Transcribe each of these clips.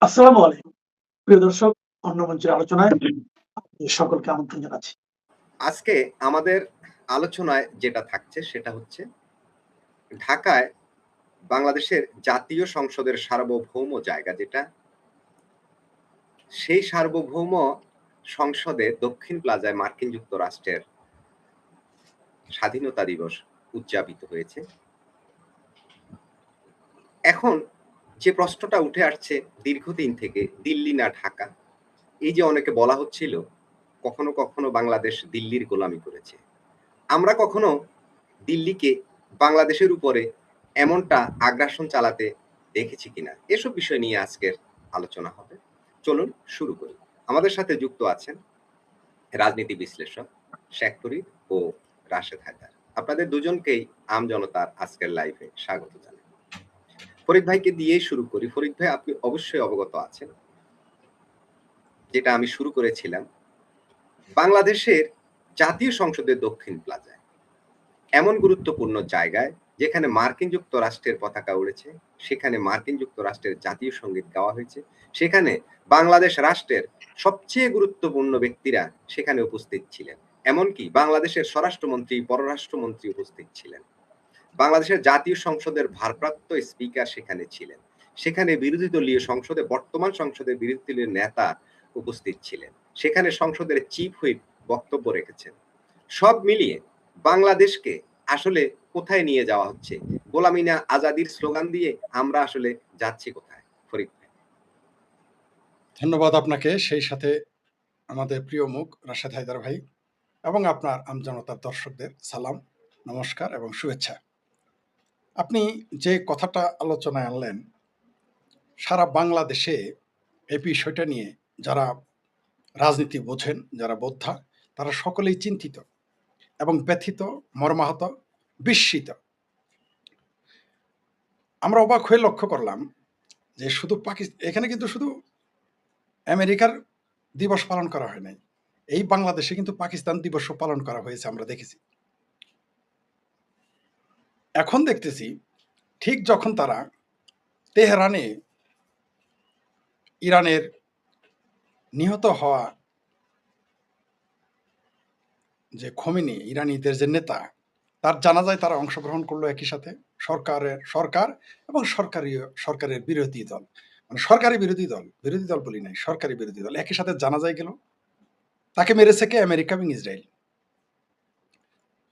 আসসালামু আলাইকুম। প্রিয় দর্শক, অন্য মঞ্চের আলোচনায় আপনাদের সকলকে আমন্ত্রণ জানাচ্ছি। আজকে আমাদের আলোচনায় যেটা থাকছে সেটা হচ্ছে ঢাকায় বাংলাদেশের জাতীয় সংসদের সার্বভৌম জায়গা যেটা, সেই সার্বভৌম সংসদে দক্ষিণ প্লাজায় মার্কিন যুক্তরাষ্ট্রের স্বাধীনতা দিবস উদযাপিত হয়েছে। এখন যে প্রশ্নটা উঠে আসছে দীর্ঘদিন থেকে, দিল্লি না ঢাকা? এই যে অনেকে বলা হচ্ছিল, কখনো কখনো বাংলাদেশ দিল্লির গোলামি করেছে। আমরা কখনো দিল্লিকে বাংলাদেশের উপরে এমনটা আগ্রাসন চালাতে দেখেছি কিনা, এসব বিষয় নিয়ে আজকের আলোচনা হবে। চলুন শুরু করি। আমাদের সাথে যুক্ত আছেন রাজনীতি বিশ্লেষক শেখ ফরিদ ও রাশেদ হায়দার। আপনাদের দুজনকেই আমজনতার আজকের লাইভে স্বাগত জানাই। ফরিদ ভাইকে দিয়েই শুরু করি। ফরিদ ভাই, আপনি অবশ্যই অবগত আছেন, যেটা আমি শুরু করেছিলাম, বাংলাদেশের জাতীয় সংসদের দক্ষিণ প্লাজায় এমন গুরুত্বপূর্ণ জায়গায় যেখানে মার্কিন যুক্তরাষ্ট্রের পতাকা উড়েছে, সেখানে মার্কিন যুক্তরাষ্ট্রের জাতীয় সঙ্গীত গাওয়া হয়েছে, সেখানে বাংলাদেশ রাষ্ট্রের সবচেয়ে গুরুত্বপূর্ণ ব্যক্তিরা সেখানে উপস্থিত ছিলেন। এমনকি বাংলাদেশের স্বরাষ্ট্রমন্ত্রী, পররাষ্ট্রমন্ত্রী উপস্থিত ছিলেন। বাংলাদেশের জাতীয় সংসদের ভারপ্রাপ্ত স্পিকার সেখানে ছিলেন। সেখানে বিরোধী দলীয় সংসদে, বর্তমান সংসদের বিরোধী দলীয় নেতা উপস্থিত ছিলেন। সেখানে সংসদের চিফ হুইপ বক্তব্য রেখেছেন। সব মিলিয়ে বাংলাদেশকে আসলে কোথায় নিয়ে যাওয়া হচ্ছে? গোলামি না আজাদির স্লোগান দিয়ে আমরা আসলে যাচ্ছি কোথায়? ফরিদ ভাই। ধন্যবাদ আপনাকে, সেই সাথে আমাদের প্রিয় মুখ রাশেদ হায়দার ভাই এবং আপনার আমজনতার দর্শকদের সালাম, নমস্কার এবং শুভেচ্ছা। আপনি যে কথাটা আলোচনায় আনলেন, সারা বাংলাদেশে এই বিষয়টা নিয়ে যারা রাজনীতি বোঝেন, যারা বোদ্ধা, তারা সকলেই চিন্তিত এবং ব্যথিত, মর্মাহত, বিস্মিত। আমরা অবাক হয়ে লক্ষ্য করলাম যে শুধু এখানে কিন্তু শুধু আমেরিকার দিবস পালন করা হয় নাই, এই বাংলাদেশে কিন্তু পাকিস্তান দিবসও পালন করা হয়েছে, আমরা দেখেছি। এখন দেখতেছি ঠিক যখন তারা তেহরানে ইরানের নিহত হওয়া যে খোমেনি, ইরানিদের যে নেতা, তার জানাজায় তারা অংশগ্রহণ করলো একই সাথে। সরকার এবং সরকারের বিরোধী দল, মানে সরকারি বিরোধী দল বলি নাই, সরকারি বিরোধী দল একই সাথে জানাজায় গেল। তাকে মেরেছে কে? আমেরিকা এবং ইসরায়েল।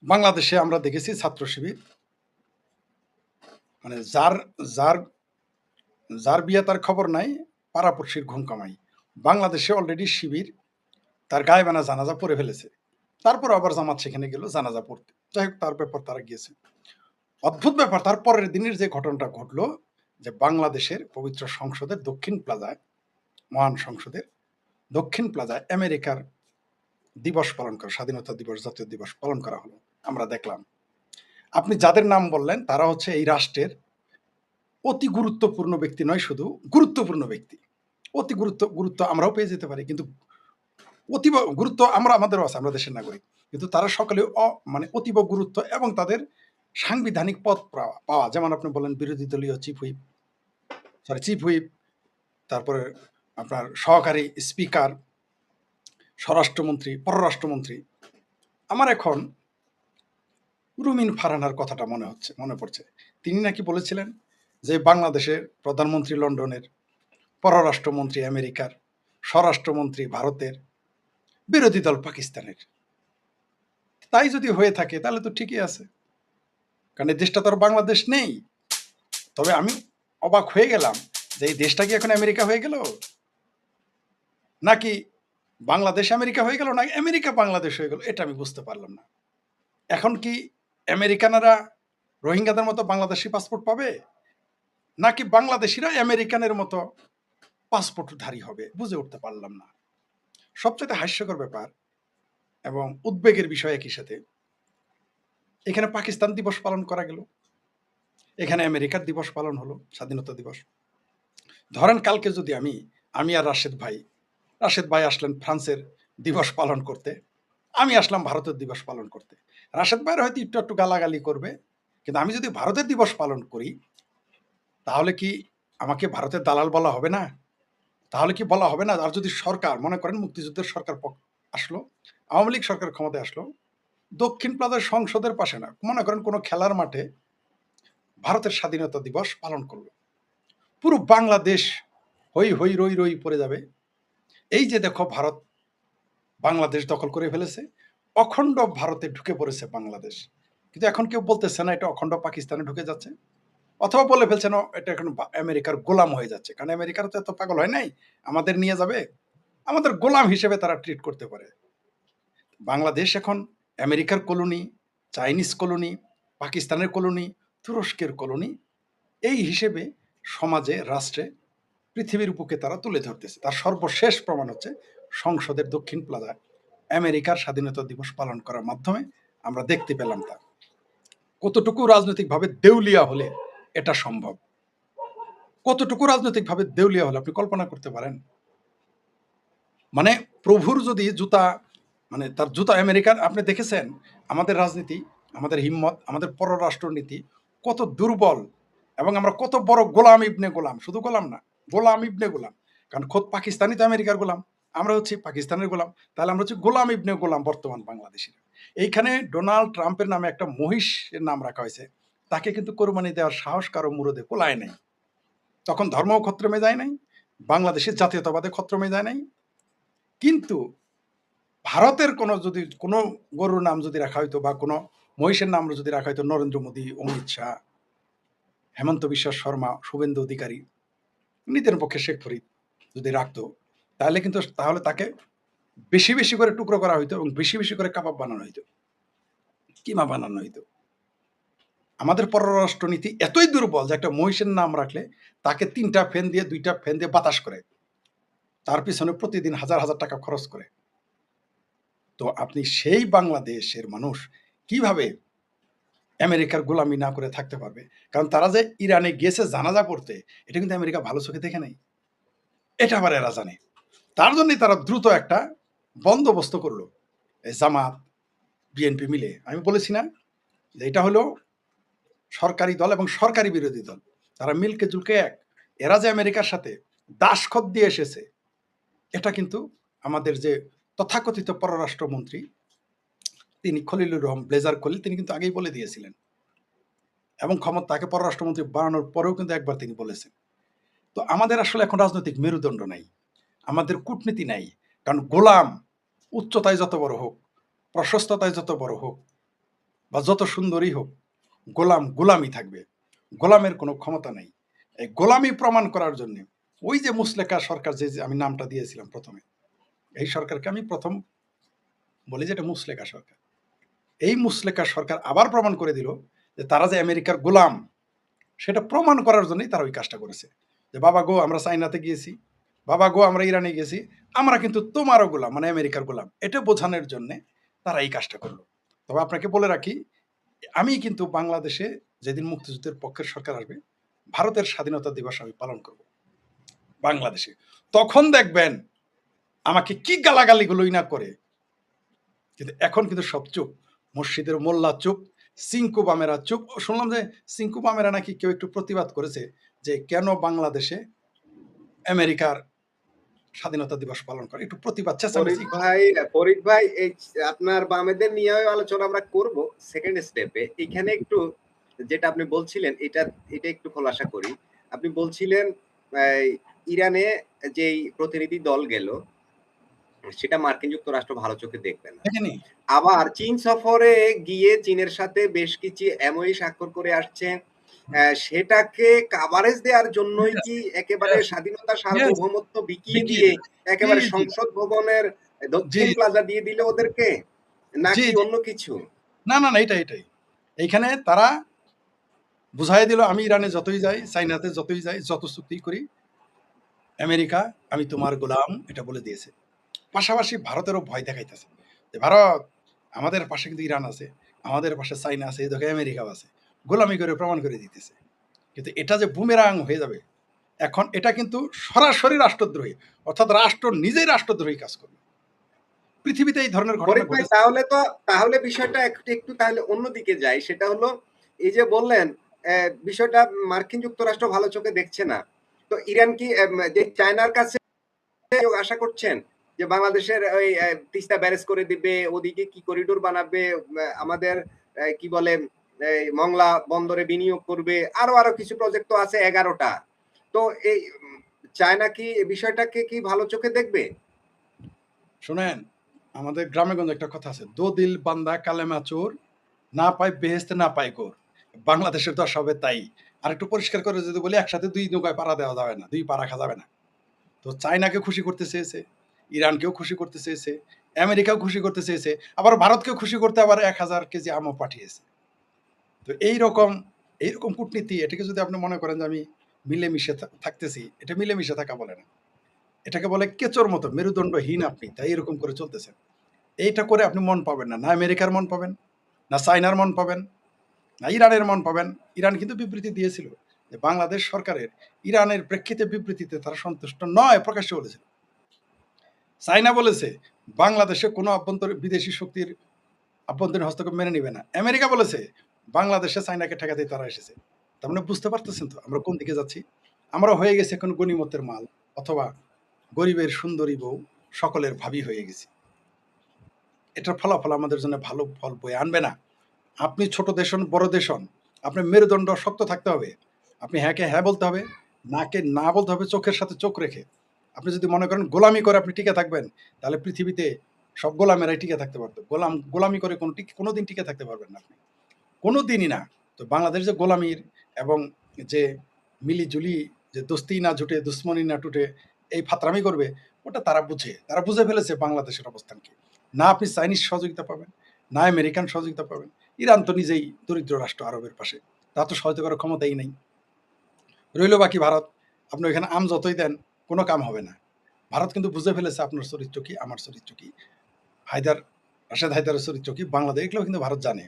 বাংলাদেশে আমরা দেখেছি ছাত্র শিবির, মানে যার যার যার বিয়ে তার খবর নাই, পাড়াপড়শির ঘুম কামাই। বাংলাদেশে অলরেডি শিবির তার গায়ে বানা জানাজা পড়ে ফেলেছে, তারপর আবার জামাত সেখানে গেল জানাজা পড়তে। যাই হোক, তার ব্যাপার তারা গিয়েছে। অদ্ভুত ব্যাপার, তার পরের দিনের যে ঘটনাটা ঘটলো, যে বাংলাদেশের পবিত্র সংসদের দক্ষিণ প্লাজায়, মহান সংসদের দক্ষিণ প্লাজায় আমেরিকার দিবস পালন করা, স্বাধীনতা দিবস, জাতীয় দিবস পালন করা হলো। আমরা দেখলাম আপনি যাদের নাম বললেন তারা হচ্ছে এই রাষ্ট্রের অতি গুরুত্বপূর্ণ ব্যক্তি, নয় শুধু গুরুত্বপূর্ণ ব্যক্তি, অতি গুরুত্ব আমরাও পেয়ে যেতে পারি, কিন্তু অতীব গুরুত্ব আমাদেরও আছে, আমরা দেশের নাগরিক, কিন্তু তারা সকলে মানে অতীব গুরুত্ব এবং তাদের সাংবিধানিক পদ পাওয়া। যেমন আপনি বলেন বিরোধী দলীয় চিফ হুইপ, তারপরে আপনার সহকারী স্পিকার, স্বরাষ্ট্রমন্ত্রী, পররাষ্ট্রমন্ত্রী। আমার এখন রুমিন ফারহানার কথাটা মনে পড়ছে। তিনি নাকি বলেছিলেন যে বাংলাদেশের প্রধানমন্ত্রী লন্ডনের, পররাষ্ট্রমন্ত্রী আমেরিকার, স্বরাষ্ট্রমন্ত্রী ভারতের, বিরোধী দল পাকিস্তানের। তাই যদি হয়ে থাকে তাহলে তো ঠিকই আছে, কারণ এই দেশটা তো আর বাংলাদেশ নেই। তবে আমি অবাক হয়ে গেলাম যে এই দেশটা কি এখন আমেরিকা হয়ে গেল, নাকি বাংলাদেশ আমেরিকা হয়ে গেল, নাকি আমেরিকা বাংলাদেশ হয়ে গেল, এটা আমি বুঝতে পারলাম না। এখন কি আমেরিকানরা রোহিঙ্গাদের মতো বাংলাদেশি পাসপোর্ট পাবে, নাকি বাংলাদেশিরা আমেরিকানের মতো পাসপোর্টধারী হবে, বুঝে উঠতে পারলাম না। সবচেয়ে হাস্যকর ব্যাপার এবং উদ্বেগের বিষয় একই সাথে, এখানে পাকিস্তান দিবস পালন করা গেল, এখানে আমেরিকার দিবস পালন হলো, স্বাধীনতা দিবস। ধরেন কালকে যদি আমি আর রাশেদ ভাই আসলেন ফ্রান্সের দিবস পালন করতে, আমি আসলাম ভারতের দিবস পালন করতে। রাশেদ ভাইয়ের হয়তো একটু একটু গালাগালি করবে, কিন্তু আমি যদি ভারতের দিবস পালন করি তাহলে কি আমাকে ভারতের দালাল বলা হবে না? তাহলে কি বলা হবে না? আর যদি সরকার মনে করেন মুক্তিযুদ্ধের সরকার আসলো, আওয়ামী লীগ সরকার ক্ষমতায় আসলো, দক্ষিণ প্লাজার সংসদের পাশে না, মনে করেন কোনো খেলার মাঠে ভারতের স্বাধীনতা দিবস পালন করলো। পুরো বাংলাদেশ হই, হই, রই, রই পড়ে যাবে। এই যে দেখো ভারত বাংলাদেশ দখল করে ফেলেছে, অখণ্ড ভারতে ঢুকে পড়েছে বাংলাদেশ। কিন্তু এখন কেউ বলতেছে না এটা অখণ্ড পাকিস্তানে ঢুকে যাচ্ছে। অথবা বলে ফেলছে না এটা এখন আমেরিকার গোলাম হয়ে যাচ্ছে। কারণ আমেরিকার তো এত পাগল হয় নাই, আমাদের নিয়ে যাবে। আমাদের গোলাম হিসেবে তারা ট্রিট করতে পারে। বাংলাদেশ এখন আমেরিকার কলোনি, চাইনিজ কলোনি, পাকিস্তানের কলোনি, তুরস্কের কলোনি, এই হিসেবে সমাজে, রাষ্ট্রে, পৃথিবীর বুকে তারা তুলে ধরতেছে। তার সর্বশেষ প্রমাণ হচ্ছে সংসদের দক্ষিণ প্লাজায় আমেরিকার স্বাধীনতা দিবস পালন করার মাধ্যমে আমরা দেখতে পেলাম তা। কতটুকু রাজনৈতিকভাবে দেউলিয়া হলে এটা সম্ভব? কতটুকু রাজনৈতিকভাবে দেউলিয়া হলে আপনি কল্পনা করতে পারেন? মানে প্রভুর যদি জুতা, মানে তার জুতা আমেরিকার, আপনি দেখেছেন আমাদের রাজনীতি, আমাদের হিম্মত, আমাদের পররাষ্ট্রনীতি কত দুর্বল, এবং আমরা কত বড় গোলাম ইবনে গোলাম। শুধু গোলাম না, গোলাম ইবনে গোলাম। কারণ খোদ পাকিস্তানি তো আমেরিকার গোলাম, আমরা হচ্ছি পাকিস্তানের গোলাম। তাহলে আমরা হচ্ছি গোলাম ইবনে গোলাম বর্তমান বাংলাদেশের। এইখানে ডোনাল্ড ট্রাম্পের নামে একটা মহিষের নাম রাখা হয়েছে, তাকে কিন্তু কোরবানি দেওয়ার সাহস কারো মুরদে কোলায় নাই। তখন ধর্মও খত্রমে যায় নাই, বাংলাদেশের জাতীয়তাবাদে খত্রমে যায় নাই। কিন্তু ভারতের যদি কোনো গরুর নাম যদি রাখা হইতো, বা কোনো মহিষের নাম যদি রাখা হইতো, নরেন্দ্র মোদী, অমিত শাহ, হেমন্ত বিশ্বাস শর্মা, শুভেন্দু অধিকারী, নিতেন পক্ষে শেখ ফরিদ যদি রাখতো, তাহলে তাকে বেশি বেশি করে টুকরো করা হইতো এবং বেশি বেশি করে কাবাব বানানো হইতো, কিমা বানানো হইতো। আমাদের পররাষ্ট্রনীতি এতই দুর্বল যে একটা মহিষের নাম রাখলে তাকে 3টা ফ্যান দিয়ে 2টা ফ্যান দিয়ে বাতাস করে, তার পিছনে প্রতিদিন হাজার হাজার টাকা খরচ করে। তো আপনি সেই বাংলাদেশের মানুষ কিভাবে আমেরিকার গোলামি না করে থাকতে পারবে? কারণ তারা যে ইরানে গেছে জানাজা পড়তে, এটা কিন্তু আমেরিকা ভালো চোখে দেখে নাই, এটা আবার এরা জানে। তার জন্যই তারা দ্রুত একটা বন্দোবস্ত করলো, এই জামাত, বিএনপি মিলে। আমি বলেছি না যে এটা হলো সরকারি দল এবং সরকারি বিরোধী দল, তারা মিলকে জুলকে এক। এরা যে আমেরিকার সাথে দাসখত দিয়ে এসেছে, এটা কিন্তু আমাদের যে তথাকথিত পররাষ্ট্রমন্ত্রী, তিনি খলিলুর রহমান ব্লেজার খলিল, তিনি কিন্তু আগেই বলে দিয়েছিলেন, এবং তাকে পররাষ্ট্রমন্ত্রী বানানোর পরেও কিন্তু একবার তিনি বলেছেন। তো আমাদের আসলে এখন রাজনৈতিক মেরুদণ্ড নাই, আমাদের কূটনীতি নাই। কারণ গোলাম উচ্চতায় যত বড় হোক, প্রশস্ততায় যত বড় হোক, বা যত সুন্দরই হোক, গোলাম গোলামই থাকবে। গোলামের কোনো ক্ষমতা নাই। এই গোলামি প্রমাণ করার জন্য ওই যে মুসলেকা সরকার, যে আমি নামটা দিয়েছিলাম প্রথমে, এই সরকারকে আমি প্রথম বলি যে এটা মুসলেকা সরকার। এই মুসলেকা সরকার আবার প্রমাণ করে দিল যে তারা যে আমেরিকার গোলাম, সেটা প্রমাণ করার জন্যই তারা ওই কাজটা করেছে। যে বাবা গো আমরা চাইনাতে গিয়েছি, বাবা গো আমরা ইরানে গেছি, আমরা কিন্তু তোমারও গোলাম, মানে আমেরিকার গোলাম, এটা বোঝানোর জন্যে তারা এই কাজটা করলো। তবে আপনাকে বলে রাখি, আমি কিন্তু বাংলাদেশে যেদিন মুক্তিযুদ্ধের পক্ষের সরকার আসবে, ভারতের স্বাধীনতা দিবস আমি পালন করব বাংলাদেশে। তখন দেখবেন আমাকে কি গালাগালিগুলোই না করে। কিন্তু এখন কিন্তু সব চুপ, মসজিদের মোল্লা চুপ, সিংকু বামেরা চুপ। শুনলাম যে সিংকু বামেরা নাকি কেউ একটু প্রতিবাদ করেছে যে কেন বাংলাদেশে আমেরিকার স্বাধীনতা দিবস পালন করে, একটু প্রতিবাদ চেঁচামেচি। ফরিদ ভাই, এই আপনার বামেদের নিয়েও আলোচনা আমরা করব সেকেন্ড স্টেপে। এখানে একটু যেটা আপনি বলছিলেন, এটা একটু খোলাসা করি। আপনি বলছিলেন ইরানে যেই প্রতিনিধি দল গেল, সেটা মার্কিন যুক্তরাষ্ট্র ভালো চোখে দেখবে না। দেখেনি? আবার চীন সফরে গিয়ে চীনের সাথে বেশ কিছু এমওইউ স্বাক্ষর করে আসছে। সেটাকে কাভারেজ দেওয়ার জন্যই কি একেবারে Yes, স্বাধীনতা yes, সার্বভৌমত্ব বিকিয়ে বিকিয়ে দিয়ে দেবে। জি, একেবারে জি, সংসদ ভবনের জি, দক্ষিণ প্লাজা দিয়ে দিল ওদেরকে, জি, নাকি জি। অন্য কিছু? না, না, না, এটাই। এইখানে তারা বুঝাই দিল আমি ইরানে যতই যাই, চাইনাতে যতই যাই, যত চুক্তি করি, আমেরিকা আমি তোমার গোলাম, এটা বলে দিয়েছে। পাশাপাশি ভারতেরও ভয় দেখাইতেছে যে ভারত, আমাদের পাশে কিন্তু ইরান আছে, আমাদের পাশে চাইনা আছে, এই দেখে আমেরিকাও আছে, গোলামি করে প্রমাণ করে দিতেছে। কিন্তু এটা যে বুমেরাং হয়ে যাবে, এখন এটা কিন্তু সরাসরি রাষ্ট্রদ্রোহী, অর্থাৎ রাষ্ট্র নিজেই রাষ্ট্রদ্রোহী কাজ করবে। পৃথিবীতে এই ধরনের ঘটনা ফরিদ ভাই, ঘটেছে। তাহলে বিষয়টা একটু তাহলে অন্যদিকে যাই। সেটা হলো, এই যে বললেন বিষয়টা মার্কিন যুক্তরাষ্ট্র ভালো চোখে দেখছে না, তো ইরান কি যে চায়নার কাছে আশা করছেন যে বাংলাদেশের ওই তিস্তা ব্যারেজ করে দিবে, ওদিকে কি করিডোর বানাবে, আমাদের কি বলে মংলা বন্দরে বিনিয়োগ করবে, আরো কিছু প্রজেক্ট তো আছে 11টা। তো এই চায়না কি বিষয়টাকে কি ভালো চোখে দেখবে? শোনেন, আমাদের গ্রামেগঞ্জে একটা কথা আছে, দো দিল বান্দা কালেমা চোর, না পায় বেহেস্তে না পায় গোর। বাংলাদেশের দশা হবে তাই। আর একটু পরিষ্কার করে যদি বলি, একসাথে দুই নৌকায় পাড়া দেওয়া যাবে না, দুই পাড়া খাওয়া যাবে না। তো চায়নাকে খুশি করতে চেয়েছে, ইরানকেও খুশি করতে চেয়েছে, আমেরিকাও খুশি করতে চেয়েছে, আবার ভারতকেও খুশি করতে আবার 1000 কেজি আমও পাঠিয়েছে। তো এইরকম কূটনীতি, এটাকে যদি আপনি মনে করেন যে আমি মিলেমিশে থাকতেছি, এটা মিলেমিশে থাকা বলে না, এটাকে বলে কেচোর মতো মেরুদণ্ডহীন আপনি তাই এরকম করে চলতেছেন। এইটা করে আপনি মন পাবেন না, না আমেরিকার মন পাবেন, না চায়নার মন পাবেন, না ইরানের মন পাবেন। ইরান কিন্তু বিবৃতি দিয়েছিল যে বাংলাদেশ সরকারের ইরানের প্রেক্ষিতে বিবৃতিতে তারা সন্তুষ্ট নয়, প্রকাশ্যে বলেছিল। চায়না বলেছে বাংলাদেশে কোনো বিদেশি শক্তির আভ্যন্তরীণ হস্তক্ষেপ মেনে নিবে না। আমেরিকা বলেছে বাংলাদেশে চায়নাকে ঠেকাতে তারা এসেছে। তার মানে বুঝতে পারতেছেন তো আমরা কোন দিকে যাচ্ছি? আমরা হয়ে গেছি এখন গনিমতের মাল, অথবা গরিবের সুন্দরী বউ সকলের ভাবি হয়ে গেছি। এটার ফলাফল আমাদের জন্য ভালো ফল বয়ে আনবে না। আপনি ছোট দেশ হন, বড় দেশ হন, আপনার মেরুদণ্ড শক্ত থাকতে হবে। আপনি হ্যাঁকে হ্যাঁ বলতে হবে, নাকে না বলতে হবে, চোখের সাথে চোখ রেখে। আপনি যদি মনে করেন গোলামি করে আপনি টিকে থাকবেন, তাহলে পৃথিবীতে সব গোলামেরাই টিকে থাকতে পারতো। গোলামি করে কোনোদিন টিকে থাকতে পারবেন না আপনি, কোনোদিনই না। তো বাংলাদেশ যে গোলামির এবং যে মিলিজুলি, যে দোস্তি না জুটে দুশ্মনী না টুটে এই ফাতরামি করবে, ওটা তারা বুঝে ফেলেছে বাংলাদেশের অবস্থান কি। না আপনি চাইনিজ সহযোগিতা পাবেন, না আমেরিকান সহযোগিতা পাবেন। ইরান তো নিজেই দরিদ্র রাষ্ট্র আরবের পাশে, তা তো সহযোগিতা করার ক্ষমতাই নেই। রইল বাকি ভারত। আপনি ওইখানে আম যতই দেন কোনো কাম হবে না। ভারত কিন্তু বুঝে ফেলেছে আপনার চরিত্র কি, আমার চরিত্র কি, রাশেদ হায়দারের চরিত্র কি, বাংলাদেশ, এগুলো কিন্তু ভারত জানে।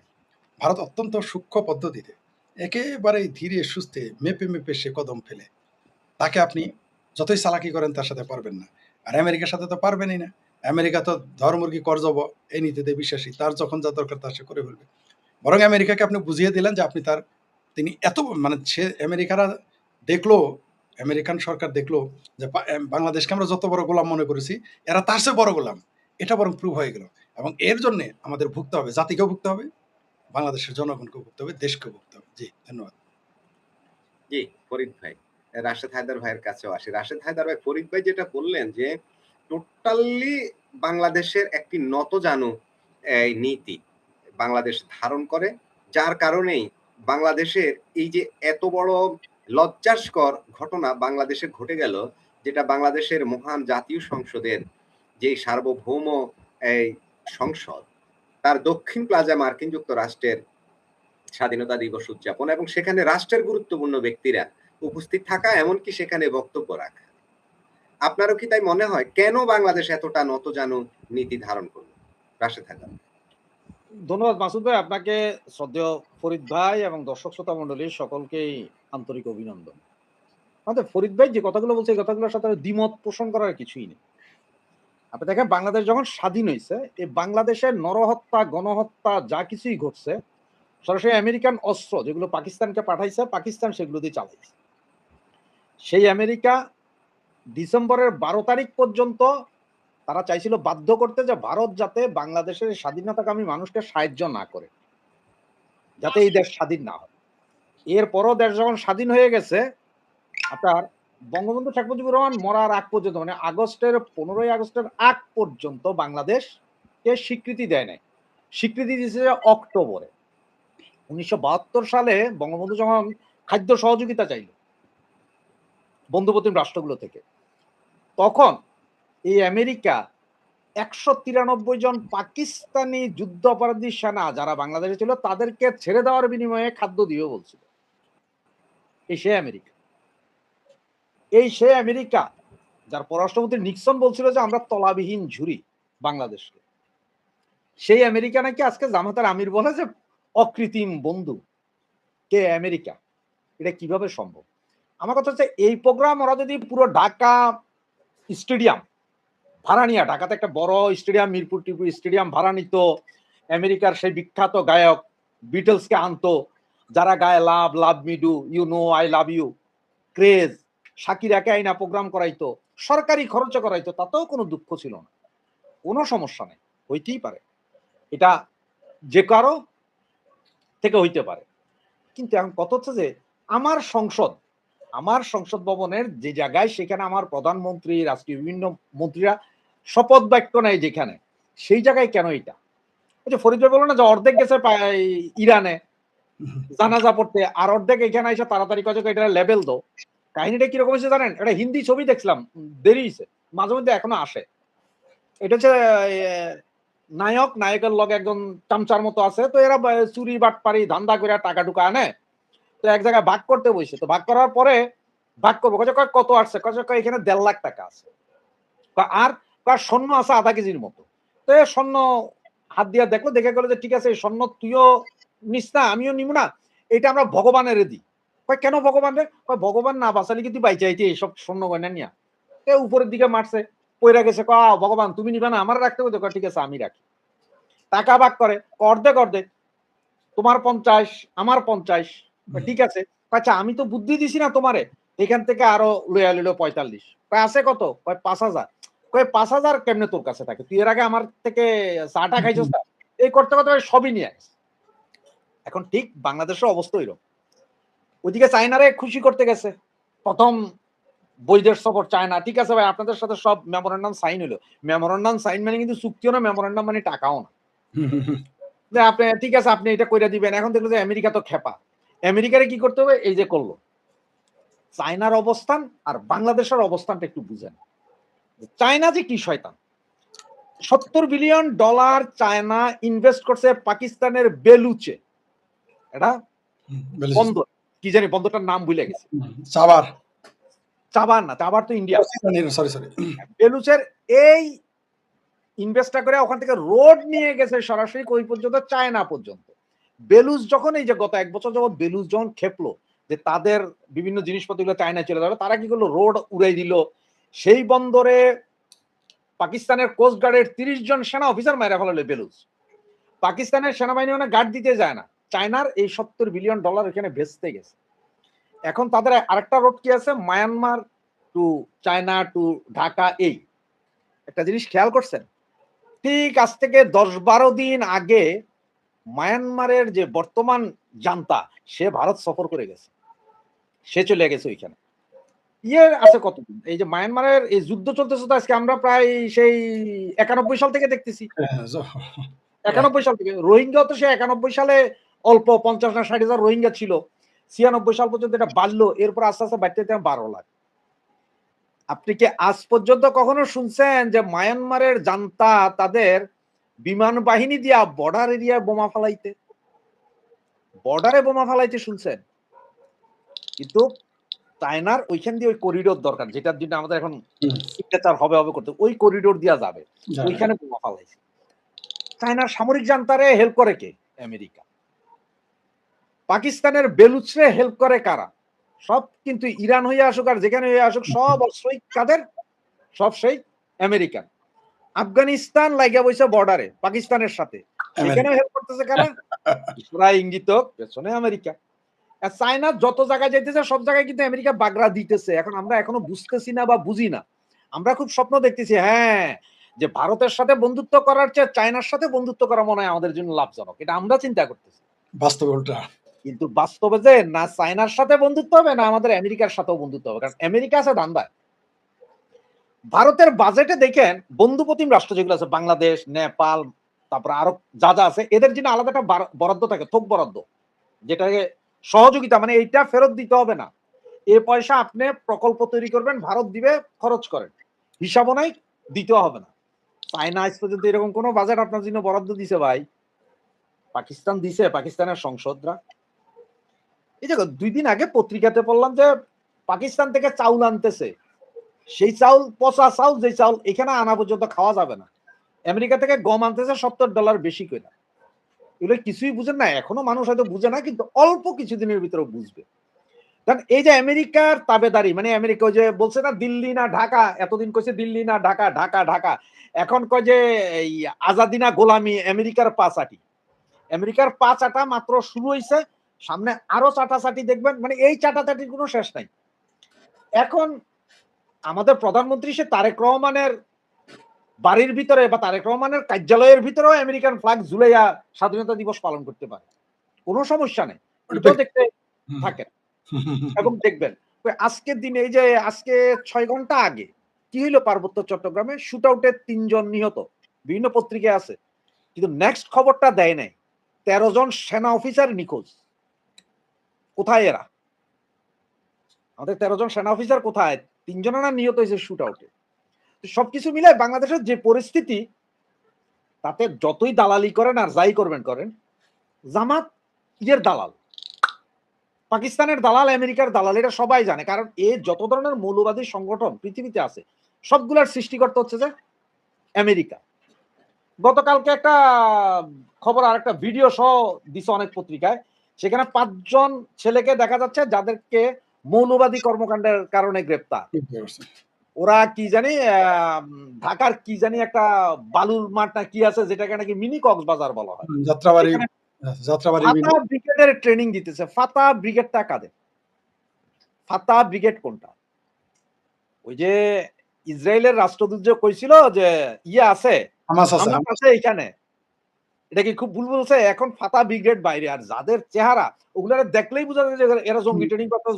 ভারত অত্যন্ত সূক্ষ্ম পদ্ধতিতে একেবারেই ধীরে সুস্থে মেপে সে কদম ফেলে। তাকে আপনি যতই চালাকি করেন তার সাথে পারবেন না। আর আমেরিকার সাথে তো পারবেনই না। আমেরিকা তো ধর্মুরগি করজব এই নীতিতে বিশ্বাসী, তার যখন যা দরকার তার সে করে ফেলবে। বরং আমেরিকাকে আপনি বুঝিয়ে দিলেন যে তিনি এত মানে সে আমেরিকারা দেখলো, আমেরিকান সরকার দেখলো যে বাংলাদেশকে আমরা যত বড় গোলাম মনে করেছি, এরা তার চেয়ে বড় গোলাম। এটা বরং প্রুভ হয়ে গেল। এবং এর জন্য আমাদের ভুগতে হবে, জাতিকেও ভুগতে হবে, বাংলাদেশের জনগণকেও ভুগতে হবে, দেশকেও ভুগতে হবে। জি, ধন্যবাদ। জি, ফরিদ ভাই, রাশেদ হায়দার ভাইয়ের কাছেও আসি। রাশেদ হায়দার ভাই, ফরিদ ভাই যেটা বললেন যে টোটালি বাংলাদেশের একটি নতজানু নীতি বাংলাদেশ ধারণ করে, যার কারণেই বাংলাদেশের এই যে এত বড় লজ্জাস্কর ঘটনা বাংলাদেশে ঘটে গেল, যেটা বাংলাদেশের মহান জাতীয় সংসদের যে সার্বভৌম এই সংসদ, তার দক্ষিণ প্লাজা মার্কিন যুক্তরাষ্ট্রের স্বাধীনতা দিবস উদযাপন, এবং সেখানে রাষ্ট্রের গুরুত্বপূর্ণ ব্যক্তিরা উপস্থিত থাকা, এমনকি সেখানে বক্তব্য রাখা। আপনারও কি তাই মনে হয়? কেন বাংলাদেশ এতটা নতজানু নীতি ধারণ করলো? রাশেদ হায়দার। ধন্যবাদ মাসুদ ভাই, আপনাকে, শ্রদ্ধেয় ফরিদ ভাই এবং দর্শক শ্রোতা মন্ডলীর সকলকেই আন্তরিক অভিনন্দন। আমাদের ফরিদ ভাই যে কথাগুলো বলছে, এই কথাগুলোর সাথে দ্বিমত পোষণ করার কিছুই নেই। আপনি দেখেন, বাংলাদেশ যখন স্বাধীন হয়েছে, এই বাংলাদেশের নরহত্যা, গণহত্যা যা কিছুই ঘটছে, সরাসরি আমেরিকান অস্ত্র যেগুলো পাকিস্তানকে পাঠাইছে, পাকিস্তান সেগুলো দিয়ে চালাইছে। সেই আমেরিকা ডিসেম্বরের 12 তারিখ পর্যন্ত তারা চাইছিল বাধ্য করতে যে ভারত যাতে বাংলাদেশের স্বাধীনতাকামী মানুষকে সাহায্য না করে, যাতে এই দেশ স্বাধীন না হয়। এরপরও দেশ যখন স্বাধীন হয়ে গেছে, আপনার বঙ্গবন্ধু শেখ মুজিবুর রহমান মরার আগ পর্যন্ত, মানে 15ই আগস্টের আগ পর্যন্ত বাংলাদেশকে স্বীকৃতি দেয় নাই। স্বীকৃতি দিয়েছে অক্টোবরে 1972 সালে। বঙ্গবন্ধু যখন খাদ্য সহযোগিতা চাইল বন্ধুপ্রতিম রাষ্ট্রগুলো থেকে, তখন এই আমেরিকা 193 জন পাকিস্তানি যুদ্ধ অপরাধী সেনা যারা বাংলাদেশে ছিল তাদেরকে ছেড়ে দেওয়ার বিনিময়ে খাদ্য দিয়েও বলছিল। এই সে আমেরিকা যার পররাষ্ট্রমন্ত্রী নিক্সন বলছিল যে আমরা তলাবিহীন ঝুরি বাংলাদেশকে, সেই আমেরিকা নাকি আজকে জামাতার আমির বলে যে অকৃত্রিম বন্ধু কে আমেরিকা। এটা কিভাবে সম্ভব? আমার কথা হচ্ছে, এই প্রোগ্রাম ওরা যদি পুরো ঢাকা স্টেডিয়াম ভাড়া নিয়ে, ঢাকাতে একটা বড় স্টেডিয়াম, মিরপুর টিপুর স্টেডিয়াম ভাড়া নিত, আমেরিকার সেই বিখ্যাত গায়ক বিটলসকে আনতো, যারা গায়ে love love me do, you know I love you, craze, শাকিরাকে আইনা প্রোগ্রাম করাইতো, সরকারি খরচে করাইতো, তাতেও কোনো দুঃখ ছিল না, কোনো সমস্যা নেই, হইতেই পারে, এটা যে কারো থেকে হইতে পারে। কিন্তু এখন কথা হচ্ছে যে আমার সংসদ ভবনের যে জায়গায়, সেখানে আমার প্রধানমন্ত্রী, রাষ্ট্রীয় বিভিন্ন মন্ত্রীরা শপথ বাক্য নেয় যেখানে, সেই জায়গায় কেন এটা? ওই যে ফরিদ ভাই বললো না যে অর্ধেক গেছে ইরানে জানাজা পড়তে, আর অর্ধেক এখানে এসে তাড়াতাড়ি কাজে এটা লেবেল দো। কাহিনীটা কিরকম হয়েছে জানেন? এটা হিন্দি ছবি দেখছিলাম, দেরি হয়েছে, মাঝে মধ্যে এখনো আসে। এটা হচ্ছে নায়কের লগে একজন চামচার মতো আছে, তো এরা চুরি বাটপারি ধান্দা করে টাকা টুকা আনে, তো এক জায়গায় ভাগ করতে বসে, তো ভাগ করার পরে ভাগ করবো, কত আসছে, এখানে 1.5 লাখ টাকা আছে, আর স্বর্ণ আছে 0.5 কেজির মতো। তো স্বর্ণ হাত দিয়ে দেখলো, দেখে গেলো যে ঠিক আছে, স্বর্ণ তুইও নিস না, আমিও নিব না, এটা আমরা ভগবানের দিই। কেন ভগবান রে? ভগবান না বাঁচালি কি তুই বাইচাইতে এইসব স্বর্ণ গয়না নিয়া? উপরের দিকে মারছে, পয়রা গেছে, ভগবান তুমি নিবা না, আমার রাখতে হবে, ঠিক আছে আমি রাখি। টাকা ভাগ করে, অর্ধেক তোমার 50, আমার 50, ঠিক আছে, আচ্ছা আমি তো বুদ্ধি দিছি না তোমারে, এখান থেকে আরো লইয়া লইল 45, আছে কত? 5,000। 5,000 কেমনে তোর কাছে থাকে? তুই এর আগে আমার থেকে চাটা খাইছস না? এই করতে করতে সবই নিয়ে আসে। এখন ঠিক বাংলাদেশের অবস্থা হইল, ওইদিকে চায়নারে খুশি করতে গেছে, প্রথম বৈদেশ সফর চায়না, ঠিক আছে ভাই আপনাদের সাথে সব মেমোরেন্ডাম সাইন হলো। মেমোরেন্ডাম সাইন মানে কিন্তু চুক্তিও না, মেমোরেন্ডাম মানে টাকাও না, যে আপনি ঠিক আছে আপনি এটা কইরা দিবেন। এখন দেখলো যে আমেরিকা তো খেপা, আমেরিকারে কি করতে হবে? এই যে করলো। চায়নার অবস্থান আর বাংলাদেশের অবস্থানটা একটু বুঝেন। চায়না যে কি শয়তান, $70 বিলিয়ন চায়না ইনভেস্ট করছে পাকিস্তানের বেলুচে, এটা বন্দর, কি জানি বন্দরটার নাম ভুলে গেছে, চাবার না, চাবার তো ইন্ডিয়া, সরি বেলুচের এই ইনভেস্টটা করে ওখান থেকে রোড নিয়ে গেছে সরাসরি কই পর্যন্ত? চায়না পর্যন্ত। বেলুচ যখন এই যে গত 1 বছর যাবত বেলুচ যখন খেপলো যে তাদের বিভিন্ন জিনিসপত্রগুলো চায়না চলে যাবে, তারা কি করলো? রোড উড়াই দিল। সেই বন্দরে পাকিস্তানের কোস্ট গার্ডের 30 জন সেনা অফিসার মারা ফেলালো বেলুচ। পাকিস্তানের সেনাবাহিনী মানে গার্ড দিতে যায় না, চায়নার এই $70 বিলিয়ন এখানে ভেস্তে গেছে। এখন তাদের আরেকটা রোড কি আছে? Myanmar to China to Dhaka. এই একটা জিনিস খেয়াল করছেন? ঠিক আজ থেকে 10-12 দিন আগে মায়ানমারের যে বর্তমান জান্তা, সে ভারত সফর করে গেছে, সে চলে গেছে ওইখানে। আছে কতদিন এই যে মায়ানমারের এই যুদ্ধ চলতেছে, তো আজকে আমরা প্রায় সেই 91 সাল থেকে দেখতেছি। 91 সাল থেকে রোহিঙ্গা, তো সে 91 সালে অল্প 50 না 60 হাজার রোহিঙ্গা ছিল, 96 সাল পর্যন্ত এটা বাড়লো, এরপর আস্তে আস্তে বাড়তে 12 লাখ। আপনি কি আজ পর্যন্ত কখনো শুনছেন যে মায়ানমারের জান্তা তাদের বিমান বাহিনী দিয়া বর্ডার এরিয়ায় বোমা ফালাইতে, বর্ডারে বোমা ফালাইতে শুনছেন? কিন্তু চায়নার ওইখান দিয়ে ওই করিডোর দরকার, যেটার জন্য আমাদের এখন সিগনেচার হবে করতে, ওই করিডোর দিয়া যাবে, ওইখানে বোমা ফালাইছে। চায়নার সামরিক জান্তারে হেল্প করে কে? আমেরিকা। পাকিস্তানের বেলুচরে হেল্প করে কারা? সব কিন্তু ইরান হয়ে আসুক আর যেখানে হয়ে আসুক, সব অস্ত্রই কাদের? সব সেই আমেরিকান। আফগানিস্তান লাগা বইছে বর্ডারে পাকিস্তানের সাথে, এখানে হেল্প করতেছে কারা? ইসরা ইঙ্গিত পেছনে আমেরিকা। চায়না যত জায়গায় যাইতেছে সব জায়গায় কিন্তু আমেরিকা বাগড়া দিতেছে। এখন আমরা এখনো বুঝতেছি না বা বুঝি না। আমরা খুব স্বপ্ন দেখতেছি, হ্যাঁ, যে ভারতের সাথে বন্ধুত্ব করার চেয়ে চায়নার সাথে বন্ধুত্ব করা মনে হয় আমাদের জন্য লাভজনক, এটা আমরা চিন্তা করতেছি। বাস্তবে উল্টা। কিন্তু বাস্তবে যে না চায়নার সাথে বন্ধুত্ব হবে, না আমাদের আমেরিকার সাথেও বন্ধুত্ব হবে, কারণ আমেরিকা আছে ধান্দায়। ভারতের বাজেটে দেখেন বন্ধুপ্রতিম রাষ্ট্র যেগুলো আছে, বাংলাদেশ, নেপাল, তারপর আরো যা যা আছে, এদের জন্য আলাদা একটা বরাদ্দ থাকে, থোক বরাদ্দ, যেটাকে সহযোগিতা, মানে এইটা ফেরত দিতে হবে না, এই পয়সা আপনি প্রকল্প তৈরি করবেন, ভারত দিবে, খরচ করেন, হিসাবও নাই, দিতেও হবে না। চায়না আজ পর্যন্ত এরকম কোন বাজেট আপনার জন্য বরাদ্দ দিছে ভাই? পাকিস্তান দিছে, পাকিস্তানের সংসদরা। এই যে 2 দিন আগে পত্রিকাতে পড়লাম যে পাকিস্তান থেকে চাউল আনতেছে, সেই চাউল পচা চাউল, যে চাউল এখানে আনা পর্যন্ত খাওয়া যাবে না। আমেরিকা থেকে গম আনতেছে $70 বেশি করে। এগুলো কিছুই বুঝেন না, এখনো মানুষ হয়তো বুঝে না, কিন্তু অল্প কিছুদিনের ভিতরে বুঝবে। কারণ এই যে আমেরিকার তাবেদারি, মানে আমেরিকা ওই যে বলছে না দিল্লি না ঢাকা, এতদিন কইছে দিল্লি না ঢাকা, ঢাকা ঢাকা, এখন কয় যে এই আজাদি না গোলামি, আমেরিকার পাঁচাটি। আমেরিকার পাঁচাটা মাত্র শুরু হয়েছে, সামনে আরো চাটাচাটি দেখবেন, মানে এই চাটাচাটির কোনো শেষ নাই। এখন আমাদের প্রধানমন্ত্রী সে তারেক রহমানের বাড়ির ভিতরে বা তারেক রহমানের কার্যালয়ের ভিতরেও আমেরিকান ফ্ল্যাগ ঝুলাইয়া স্বাধীনতা দিবস পালন করতে পারে, কোনো সমস্যা নেই। এটাও দেখতে থাকেন এবং দেখবেন আজকের দিনে এই যে আজকে 6 ঘন্টা আগে কি হইলো পার্বত্য চট্টগ্রামে শুট আউটে 3 জন নিহত, বিভিন্ন পত্রিকায় আছে, কিন্তু নেক্সট খবরটা দেয় নাই 13 জন সেনা অফিসার নিখোঁজ। কোথায় এরা? আমাদের 13 জন সেনা অফিসার কোথায়? 3 জন না নিহত হয়েছে শুট আউটে। সবকিছু মিলে বাংলাদেশের যে পরিস্থিতি, তাতে যতই দালালি করেন আর যাই করবেন করেন, জামাত এর দালাল, পাকিস্তানের দালাল, আমেরিকার দালাল, এটা সবাই জানে। কারণ এ যত ধরনের মৌলবাদী সংগঠন পৃথিবীতে আছে সবগুলার সৃষ্টিকর্তা হচ্ছে যে আমেরিকা। গতকালকে একটা খবর আর একটা ভিডিও সহ দিছে অনেক পত্রিকায়, সেখানে 5 জন ছেলেকে দেখা যাচ্ছে যাদেরকে মৌলবাদী কর্মকাণ্ডের কারণে গ্রেপ্তার। ওরা কি জানি ঢাকার কি জানি একটা বালুর মাঠ না কি আছে যেটাকে নাকি মিনি কক্সবাজার বলা হয়, যাত্রাবাড়ি ফাতা ব্রিগেডের ট্রেনিং দিতেছে। ফাতা ব্রিগেডটা কাদের? ফাতা ব্রিগেড কোনটা? ওই যে ইসরায়েলের রাষ্ট্রদূত যে কইছিল যে ইয়ে আছে হামাস আছে এখানে, এটা কি খুব ভুল বলছে? এখন ফাতা ব্রিগেড বাইরে, আর যাদের চেহারা ওগুলা দেখলেই বোঝা যায় যে এরা জঙ্গি ট্রেনিং করতে।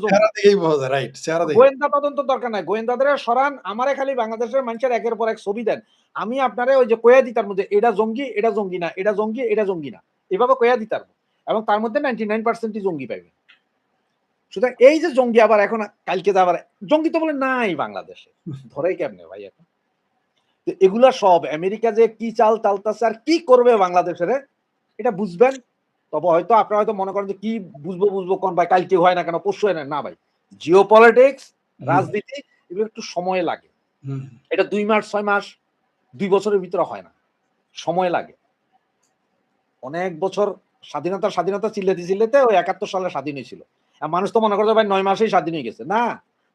গোয়েন্দা তদন্ত দরকার নাই, গোয়েন্দাদের সরান, আমারে খালি বাংলাদেশের মানুষের একের পর এক ছবি দেন, আমি আপনারে ওই যে কয়া দিতার মধ্যে এটা জঙ্গি, এটা জঙ্গি না, এটা জঙ্গি, এটা জঙ্গি না, এভাবে কয়া দিতার, এবং তার মধ্যে 99% জঙ্গি পাইবে। সুতরাং এই যে জঙ্গি আবার এখন কালকে আবার জঙ্গি তো বলে নাই বাংলাদেশে, ধরে কেমনে ভাই এখন? এগুলা সব আমেরিকা যে কি চাল চালতাছে আর কি করবে বাংলাদেশের এটা বুঝবেন, তবে হয়তো আপনারা হয়তো মনে করেন যে কি বুঝবো কোন ভাই, কালকে হয় না কেন, পরশু হয় না ভাই। জিও পলিটিক্স, রাজনীতি, এগুলো একটু সময় লাগে। এটা 2 মাস 6 মাস 2 বছরের ভিতরে হয় না, সময় লাগে। অনেক বছর স্বাধীনতা চিল্লাতে ওই 71 সালে স্বাধীন হয়েছিল। মানুষ তো মনে করছে ভাই 9 মাসেই স্বাধীন হয়ে গেছে, না,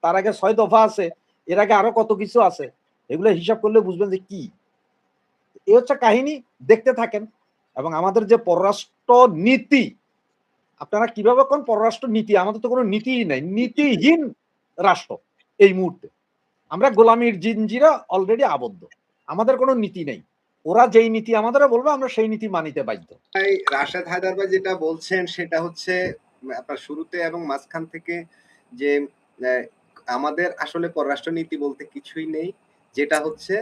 তার আগে 6 দফা আছে, এর আগে আরো কত কিছু আছে, এগুলো হিসাব করলে বুঝবেন যে কি। এই হচ্ছে কাহিনী, দেখতে থাকেন। এবং আমাদের যে পররাষ্ট্র নীতি, আপনারা কিভাবে কোন পররাষ্ট্র নীতি, আমাদের তো কোনো নীতিই নাই, নীতিহীন রাষ্ট্র এই মুহূর্তে। আমরা গোলামীর জিনজিরে অলরেডি আবদ্ধ, আমাদের কোনো নীতি নেই। ওরা যেই নীতি আমাদের বলবে আমরা সেই নীতি মানিতে বাধ্য। রাশেদ হায়দার ভাই যেটা বলছেন সেটা হচ্ছে আপনার শুরুতে এবং মাঝখান থেকে যে আমাদের আসলে পররাষ্ট্র নীতি বলতে কিছুই নেই, যেটা হচ্ছে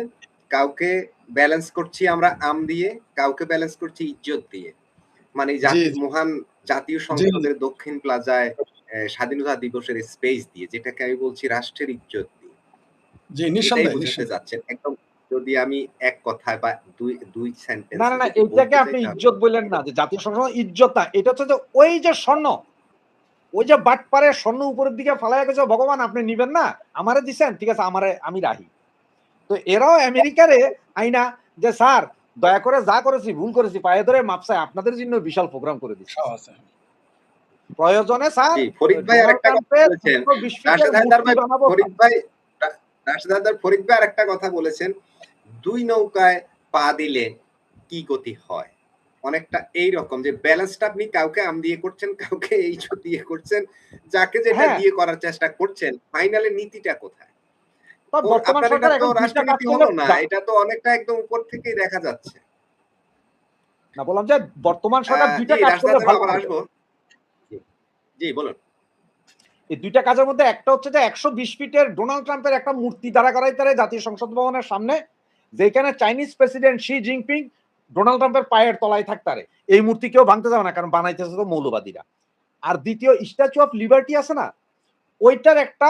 কাউকে ব্যালেন্স করছি আমরা আম দিয়ে, কাউকে ব্যালেন্স করছি ইজ্জত দিয়ে। মানে মহান জাতীয় সংসদের দক্ষিণ প্লাজায় স্বাধীনতা দিবসের স্পেস দিয়ে, যেটাকে আমি বলছি রাষ্ট্রের ইজ্জত দিয়ে। জি, নিঃসন্দেহে বুঝতে যাচ্ছেন একদম। যদি আমি এক কথায় বা দুই সেন্টেন্স, না, এটাকে আপনি ইজ্জত বললেন না, যে জাতীয় সংসদ ইজ্জত না, এটা হচ্ছে যে ওই যে স্বর্ণ, ওই যে বাটপাড়ের স্বর্ণ উপরের দিকে ফালাইয়া গেছে, ভগবান আপনি নিবেন না, আমারে দিছেন, ঠিক আছে আমি রাহি। তো এরাও আমেরিকারে আইনা যে স্যার দয়া করে যা করেছি ভুল করেছি পায়ে ধরে মাপসায় আপনাদের জন্য বিশাল প্রোগ্রাম করে দিচ্ছি, প্রয়োজনে স্যার। ফরিদ ভাই আরেকটা কথা বলেছেন, রাশেদ হায়দার ফরিদ ভাই আরেকটা কথা বলেছেন, 2 নৌকায় পা দিলে কি গতি হয়, অনেকটা এই রকম যে ব্যালেন্সটা আপনি কাউকে আম দিয়ে করছেন, কাউকে ইজ্জত দিয়ে করছেন, যাকে যেটা দিয়ে করার চেষ্টা করছেন, ফাইনালে নীতিটা কোথায়? আপনার এটা তো রাষ্ট্রনীতি হলো না, এটা তো অনেকটা একদম উপর থেকেই দেখা যাচ্ছে। না, বললাম যে বর্তমান সরকার দুইটা কাজ করলে ভালো আসবো। জি বলুন। এই দুইটা কাজের মধ্যে একটা হচ্ছে যে 120 ফিটের ডোনাল্ড ট্রাম্পের একটা মূর্তি দাঁড়া করাইতে জাতীয় সংসদ ভবনের সামনে, যেখানে Chinese president Xi Jinping Donald ট্রাম্পের পায়ের তলায় থাকতারে। এই মূর্তি কেউ ভাঙতে যাবে না, কারণ বানাইতেছে তো মৌলবাদীরা। আর দ্বিতীয় স্ট্যাচু অফ লিবার্টি আছে না, ওইটার একটা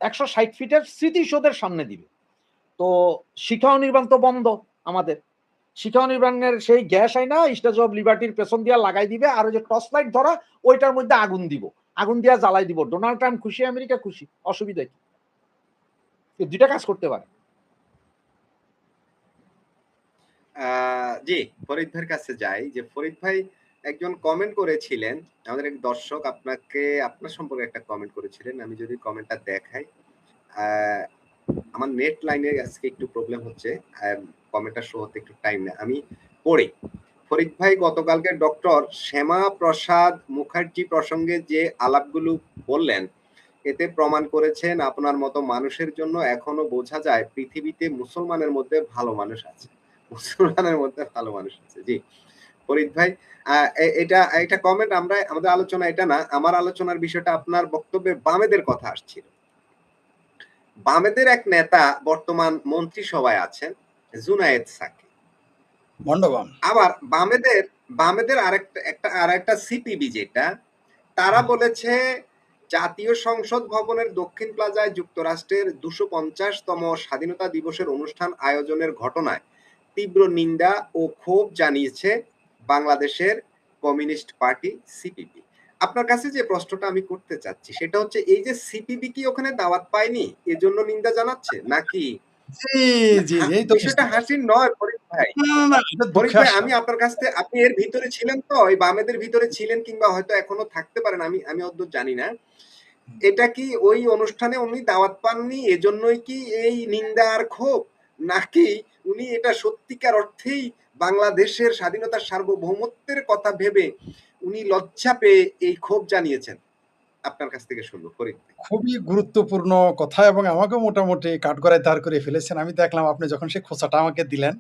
160 ফিটের স্মৃতিসৌধের সামনে দিবে। তো শিখা নির্বাণ তো বন্ধ, আমাদের শিখা নির্বাণের সেই গ্যাস আইনা স্ট্যাচু অফ লিবার্টির পেছন দিয়া লাগাই দিবে, আর ওই যে টর্চ লাইট ধরা ওইটার মধ্যে আগুন দিব, আগুন দিয়া জ্বালাই দিব। ডোনাল্ড ট্রাম্প খুশি, আমেরিকা খুশি, অসুবিধা কি? দুইটা কাজ করতে পারে। জি, ফরিদ ভাইয়ের কাছে যাই, যে ফরিদ ভাই একজন কমেন্ট করেছিলেন, আমাদের এক দর্শক আপনার সম্পর্কে একটা কমেন্ট করেছিলেন, আমি যদি কমেন্টটা দেখাই, আমার নেট লাইনে আজকে একটু প্রবলেম হচ্ছে, কমেন্টটা শো হতে একটু টাইম নেয়, আমি পড়ি। ফরিদ ভাই গতকালকে ডক্টর শ্যামা প্রসাদ মুখার্জি প্রসঙ্গে যে আলাপগুলো বললেন, এতে প্রমাণ করেছেন আপনার মতো মানুষের জন্য এখনো বোঝা যায় পৃথিবীতে মুসলমানের মধ্যে ভালো মানুষ আছে। মুসলমানের মধ্যে ভালো মানুষ আছে। জি। ফরিদ ভাই, এটা কমেন্ট আমরা আমাদের আলোচনা এটা না। আমার আলোচনার বিষয়টা আপনার বক্তব্যে বামেদের কথা আসছিল। বামেদের এক নেতা বর্তমান মন্ত্রিসভায় আছেন, জুনায়েদ সাকি। মন্ডবাম। আবার বামেদের আরেকটা সিপিবি যেটা, তারা বলেছে জাতীয় সংসদ ভবনের দক্ষিণ প্লাজায় যুক্তরাষ্ট্রের 250তম স্বাধীনতা দিবসের অনুষ্ঠান আয়োজনের ঘটনায় তীব্র নিন্দা ও ক্ষোভ জানিয়েছে বাংলাদেশের কমিউনিস্ট পার্টি সিপিবি। আপনার কাছে যে প্রশ্নটা আমি করতে চাচ্ছি সেটা হচ্ছে, এই যে সিপিবি কি ওখানে দাওয়াত পায়নি এজন্য নিন্দা জানাচ্ছে, নাকি জি, জি, এই তো বিষয়টা হাসির নয় ফরিদ ভাই? না, এটা ফরিদ দুঃখে ভাই, আসা। আমি আপনার কাছ থেকে, আপনি এর ভিতরে ছিলেন তো, এই বামেদের ভিতরে ছিলেন কিংবা হয়তো এখনো থাকতে পারেন, আমি অদ্ভুত জানি না। এটা কি ওই অনুষ্ঠানে উনি দাওয়াত পাননি এজন্যই কি এই নিন্দা আর ক্ষোভ, নাকি উনি এটা সত্যিকার অর্থেই বাংলাদেশের স্বাধীনতার সার্বভৌমত্বের কথা ভেবে উনি লজ্জা পেয়ে এই ক্ষোভ জানিয়েছেন? আপনার কাছ থেকে শুনবো ফরিদ ভাই। খুবই গুরুত্বপূর্ণ কথা এবং আমাকেও মোটামুটি কাঠগড়ায় দাঁড় করে ফেলেছেন। আমি দেখলাম আপনি যখন সেই খোঁচাটা আমাকে দিলেন,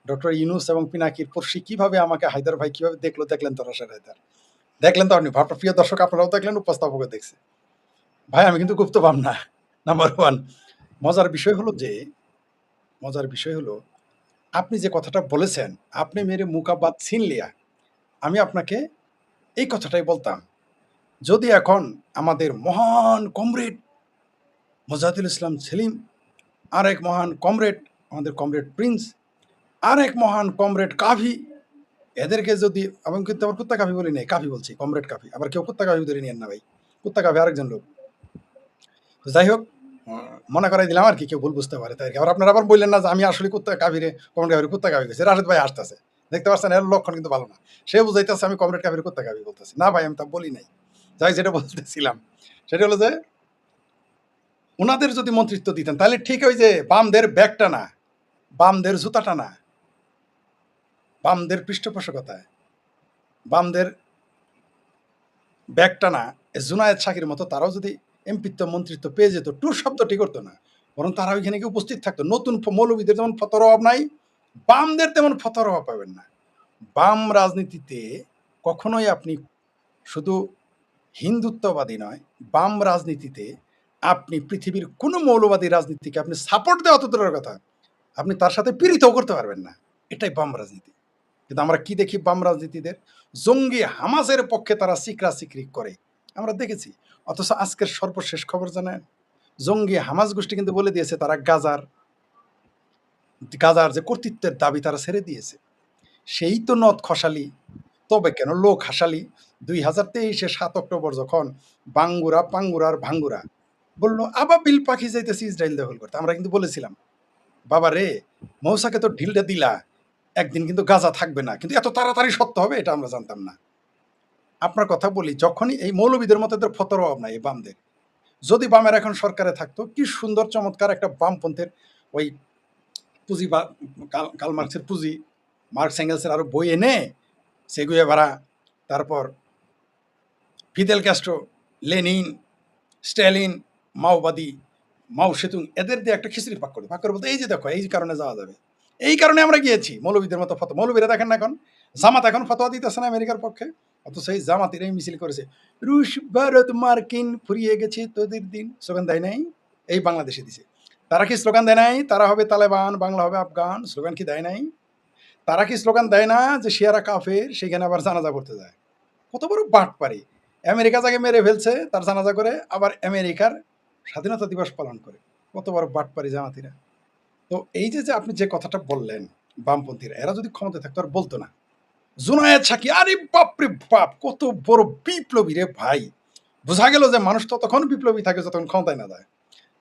ডক্টর ইউনূস এবং পিনাকির পড়শি কিভাবে আমাকে হায়দার ভাই কিভাবে দেখলেন তরাসের হায়দার। দেখলেন তো আপনি, ভাবটা প্রিয় দর্শক আপনারাও দেখলেন, উপস্থাপকও দেখছে। ভাই আমি কিন্তু গুপ্তবাম না, নাম্বার 1। মজার বিষয় হলো আপনি যে কথাটা বলেছেন, আপনি মেরে মুকা বাত ছিন লিয়া। আমি আপনাকে এই কথাটাই বলতাম, যদি এখন আমাদের মহান কমরেড মোজাহিদুল ইসলাম সেলিম, আরেক মহান কমরেড আমাদের কমরেড প্রিন্স, আরেক মহান কমরেড কাভি, এদেরকে যদি, আমি কিন্তু আবার কুত্তা কাভি বলি নাই, কাভি বলছি, কমরেড কাভি। আবার কেউ কুত্তা কাভি ধরে নিয়েন না ভাই, কুত্তা কাভি আরেকজন লোক। যাই হোক, মনে করাই দিলাম আর কি, কেউ ভুল বুঝতে পারে তাই আর কি। আবার আপনারা আবার বললেন না যে আমি আসলে কুত্তা কাভিরে কমরেড কাভিরে কুত্তা কাভি গেছি। রাশেদ ভাই আসতেছে, দেখতে পাচ্ছেন, এর লক্ষণ কিন্তু ভালো না। সে বুঝাইতেছে আমি কমরেড কাভিরে কুত্তা কাভি বলতেছি। না ভাই, আমি তা বলি নাই। যাই, যেটা বলতেছিলাম সেটা হলো যে ওনাদের যদি মন্ত্রিত্ব দিতেন তাহলে ঠিক ওই যে বামদের ব্যাগটা না, বামদের জুতাটা না, বামদের পৃষ্ঠপোষকতায়, বামদের ব্যাগটা না, জুনায়েদ সাকির মতো তারাও যদি এমপিত্ব মন্ত্রিত্ব পেয়ে যেত, টুর শব্দ ঠিক করতো না, বরং তারা ওইখানে গিয়ে উপস্থিত থাকতো। নতুন মৌলবীদের যেমন ফতর অভাব নাই, বামদের তেমন ফতর অভাব পাবেন না। বাম রাজনীতিতে কখনোই আপনি শুধু হিন্দুত্ববাদী নয়, বাম রাজনীতিতে আপনি পৃথিবীর কোনো মৌলবাদী রাজনীতিকে আপনি সাপোর্ট দেওয়া তো দূরের কথা, আপনি তার সাথে পীড়িতও করতে পারবেন না। এটাই বাম রাজনীতি। কিন্তু আমরা কি দেখি, বাম রাজনীতিদের জঙ্গি হামাসের পক্ষে তারা সিকরি করে, আমরা দেখেছি। অথচ আজকের সর্বশেষ খবর জানেন, জঙ্গি হামাস গোষ্ঠী কিন্তু বলে দিয়েছে তারা গাজার যে কর্তৃত্বের দাবি তারা ছেড়ে দিয়েছে। সেই তো নথ খসালি, তবে কেন লোক হাসালি। 2023 7 অক্টোবর যখন পাঙ্গুরার ভাঙ্গুরা বললো আবাবিল পাখি যাইতেছি ইসরায়েল দখল করতে, আমরা কিন্তু বলেছিলাম বাবা রে, মৌসাকে তো ঢিলটা দিলা, একদিন কিন্তু গাজা থাকবে না, কিন্তু এত তাড়াতাড়ি সত্য হবে এটা আমরা জানতাম না। আপনার কথা বলি, যখনই এই মৌলবীদের মতো এদের ফতর অভাব নাই, এই বামদের, যদি বামের এখন সরকারে থাকতো, কি সুন্দর চমৎকার একটা বামপন্থের ওই পুঁজি বা কাল মার্কসের পুঁজি, মার্কস এঙ্গেলসের আরো বই এনে সেগুয়ে ভাড়া, তারপর ফিদেল ক্যাস্ট্রো, লেনিন, স্ট্যালিন, মাওবাদী, মাও সেতুং, এদের দিয়ে একটা খিচড়ি পাক করে বলতে এই যে দেখো এই কারণে যাওয়া যাবে, এই কারণে আমরা গিয়েছি। মৌলবীদের মতো মৌলবীরা দেখেন না, এখন জামাত এখন ফতোয়া দিতেছে না আমেরিকার পক্ষে, অথচ এই জামাতিরাই মিছিল করেছে, রুশ ভারত মার্কিন ফুরিয়ে গেছে তোদের দিন, স্লোগান দেয় নাই, এই বাংলাদেশে দিছে। তারা কি স্লোগান দেয় নাই তারা হবে তালেবান, বাংলা হবে আফগান? স্লোগান কি দেয় নাই? তারা কি স্লোগান দেয় না যে শিয়ারা কাফের, সেখানে আবার জানাজা করতে যায়? কত বড় বাটপারি! আমেরিকা যাকে মেরে ফেলছে তার জানাজা করে, আবার আমেরিকার স্বাধীনতা দিবস পালন করে। কত বড় বাটপারি জামাতিরা! তো এই যে আপনি যে কথাটা বললেন, বামপন্থীরা এরা যদি ক্ষমতা থাকতো আর বলতো না। জুনায়েদ সাকি, আরে বাপরে বাপ, কত বড় বিপ্লবী রে ভাই! বোঝা গেল যে মানুষ ততক্ষণ বিপ্লবী থাকে যতক্ষণ ক্ষমতায় না যায়।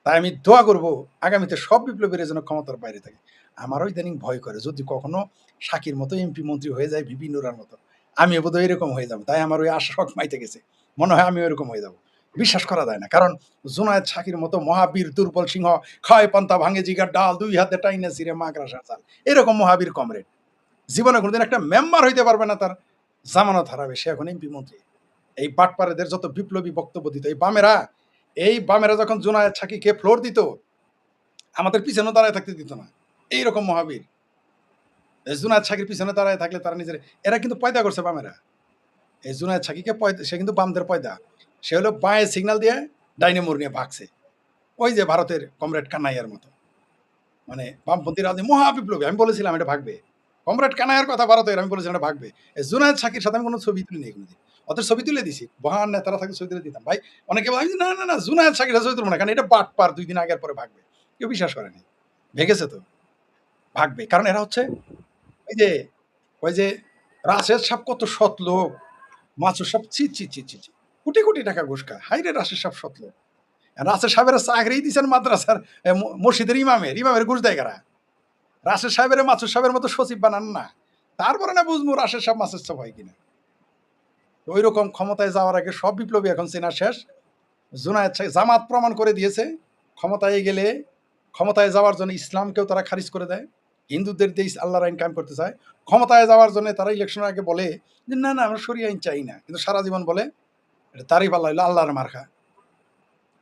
তাই আমি দোয়া করব আগামীতে সব বিপ্লবীরা যেন ক্ষমতার বাইরে থাকে। আমারও ইদানিং ভয় করে, যদি কখনো সাকির মতো এমপি মন্ত্রী হয়ে যায়, ভিপি নুরার মতো, আমি বোধহয় এরকম হয়ে যাবো। তাই আমার ওই আশা শখ মাইতে গেছে, মনে হয় আমি এরকম হয়ে যাবো। বিশ্বাস করা যায় না, কারণ জুনায়েদ সাকির মতো মহাবীর দুর্বল সিংহ, খায় পান্তা ভাঙে জিগার ডাল, 2 হাতে টাইনে ছিঁড়ে মাকড়াসার চাল, এরকম মহাবীর কমরেড জীবনে কোনোদিন একটা মেম্বার হইতে পারবে না, তার জামানত হারাবে, সে এখন এমপি মন্ত্রী। এই বাটপারেদের যত বিপ্লবী বক্তব্য দিত এই বামেরা, এই বামেরা যখন জুনায়েদ সাকিকে ফ্লোর দিত, আমাদের পিছনে দাঁড়ায় থাকতে দিত না। এইরকম মহাবীর। এই জুনায়েদ সাকির পিছনে দাঁড়ায় থাকলে তারা নিজের, এরা কিন্তু পয়দা করছে বামেরা। এই জুনায়েদ সাকিকে সে কিন্তু বামদের পয়দা। সে হলো বাঁয়ে সিগন্যাল দিয়ে ডাইনে মোড় নিয়ে ভাগছে। ওই যে ভারতের কমরেড কানাইয়ার মতো। মানে বামপন্থী রাজনীতি মহাবিপ্লবী। আমি বলেছিলাম এটা ভাগবে। কমরেড কানাইয়ার কথা ভারতের, আমি বলেছিলাম এটা ভাগবে। এই জুনায়েদ সাকির সাথে আমি কোনো ছবি তুলি নেই কোনোদিন। ওদের ছবি তুলে দিছি। মহান নেতারা থাকলে ছবি তুলে দিতাম। ভাই অনেকে বলে না না না জুনায়েদ সাকির ছবি তুলবো না, কারণ এটা বাটপার, 2 দিন আগের পরে ভাগবে। কেউ বিশ্বাস করেনি। ভেগেছে তো, ভাগবে। কারণ এরা হচ্ছে ওই যে রাশেদ সাহেব কত সৎ লোক, মাসুদ সাহেব ছি ছি ছি ছি ছি, কোটি কোটি টাকা ঘুষ খায়। হাই রে রাশেদ সাহেব সৎ লোক। রাশেদ সাহেবের চাকরি দিচ্ছেন মাদ্রাসার মসজিদের ইমামের ঘুষ দেয় কারা? রাশেদ সাহেবের মাসুদ সাহেবের মতো সচিব বানান না, তারপরে না বুঝবো রাশেদ সাহেব মাসুদ সাহেব হয় কিনা। ওই রকম ক্ষমতায় যাওয়ার আগে সব বিপ্লবী এখন চেনা শেষ। জুনায়েদ সাহেব জামাত প্রমাণ করে দিয়েছে ক্ষমতায় গেলে, ক্ষমতায় যাওয়ার জন্য ইসলামকেও তারা খারিজ করে দেয়, হিন্দুদের দিয়ে আল্লাহর আইন কায়েম করতে চায়। ক্ষমতায় যাওয়ার জন্য তারা ইলেকশনের আগে বলে যে না না আমরা শরিয়া আইন চাই না, কিন্তু সারা জীবন বলে এটা তারই পাল্লা হইলো আল্লাহর মার্কা।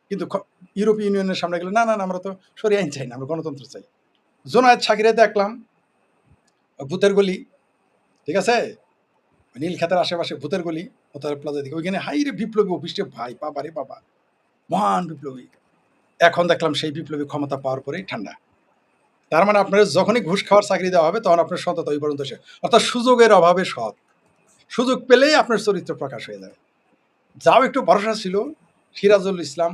কিন্তু ইউরোপীয় ইউনিয়নের সামনে গেলে না না না আমরা তো শরিয়া আইন চাই না, আমরা গণতন্ত্র চাই। জুনায়েদ সাকিরে দেখলাম ভূতের গলি, ঠিক আছে, নীলক্ষেতের আশেপাশে ভূতের গলি, মোতালেব প্লাজা দিকে, ওইখানে হাইরে বিপ্লবী অফিসে ভাই বাবা রে বাবা, মহান বিপ্লবী। এখন দেখলাম সেই বিপ্লবী ক্ষমতা পাওয়ার পরেই ঠান্ডা। তার মানে আপনার যখনই ঘুষ খাওয়ার চাকরি দেওয়া হবে তখন আপনার সততা ওই পর্যন্ত শেষ। অর্থাৎ সুযোগের অভাবে সৎ, সুযোগ পেলেই আপনার চরিত্র প্রকাশ হয়ে যাবে। যাও একটু ভরসা ছিল সিরাজুল ইসলাম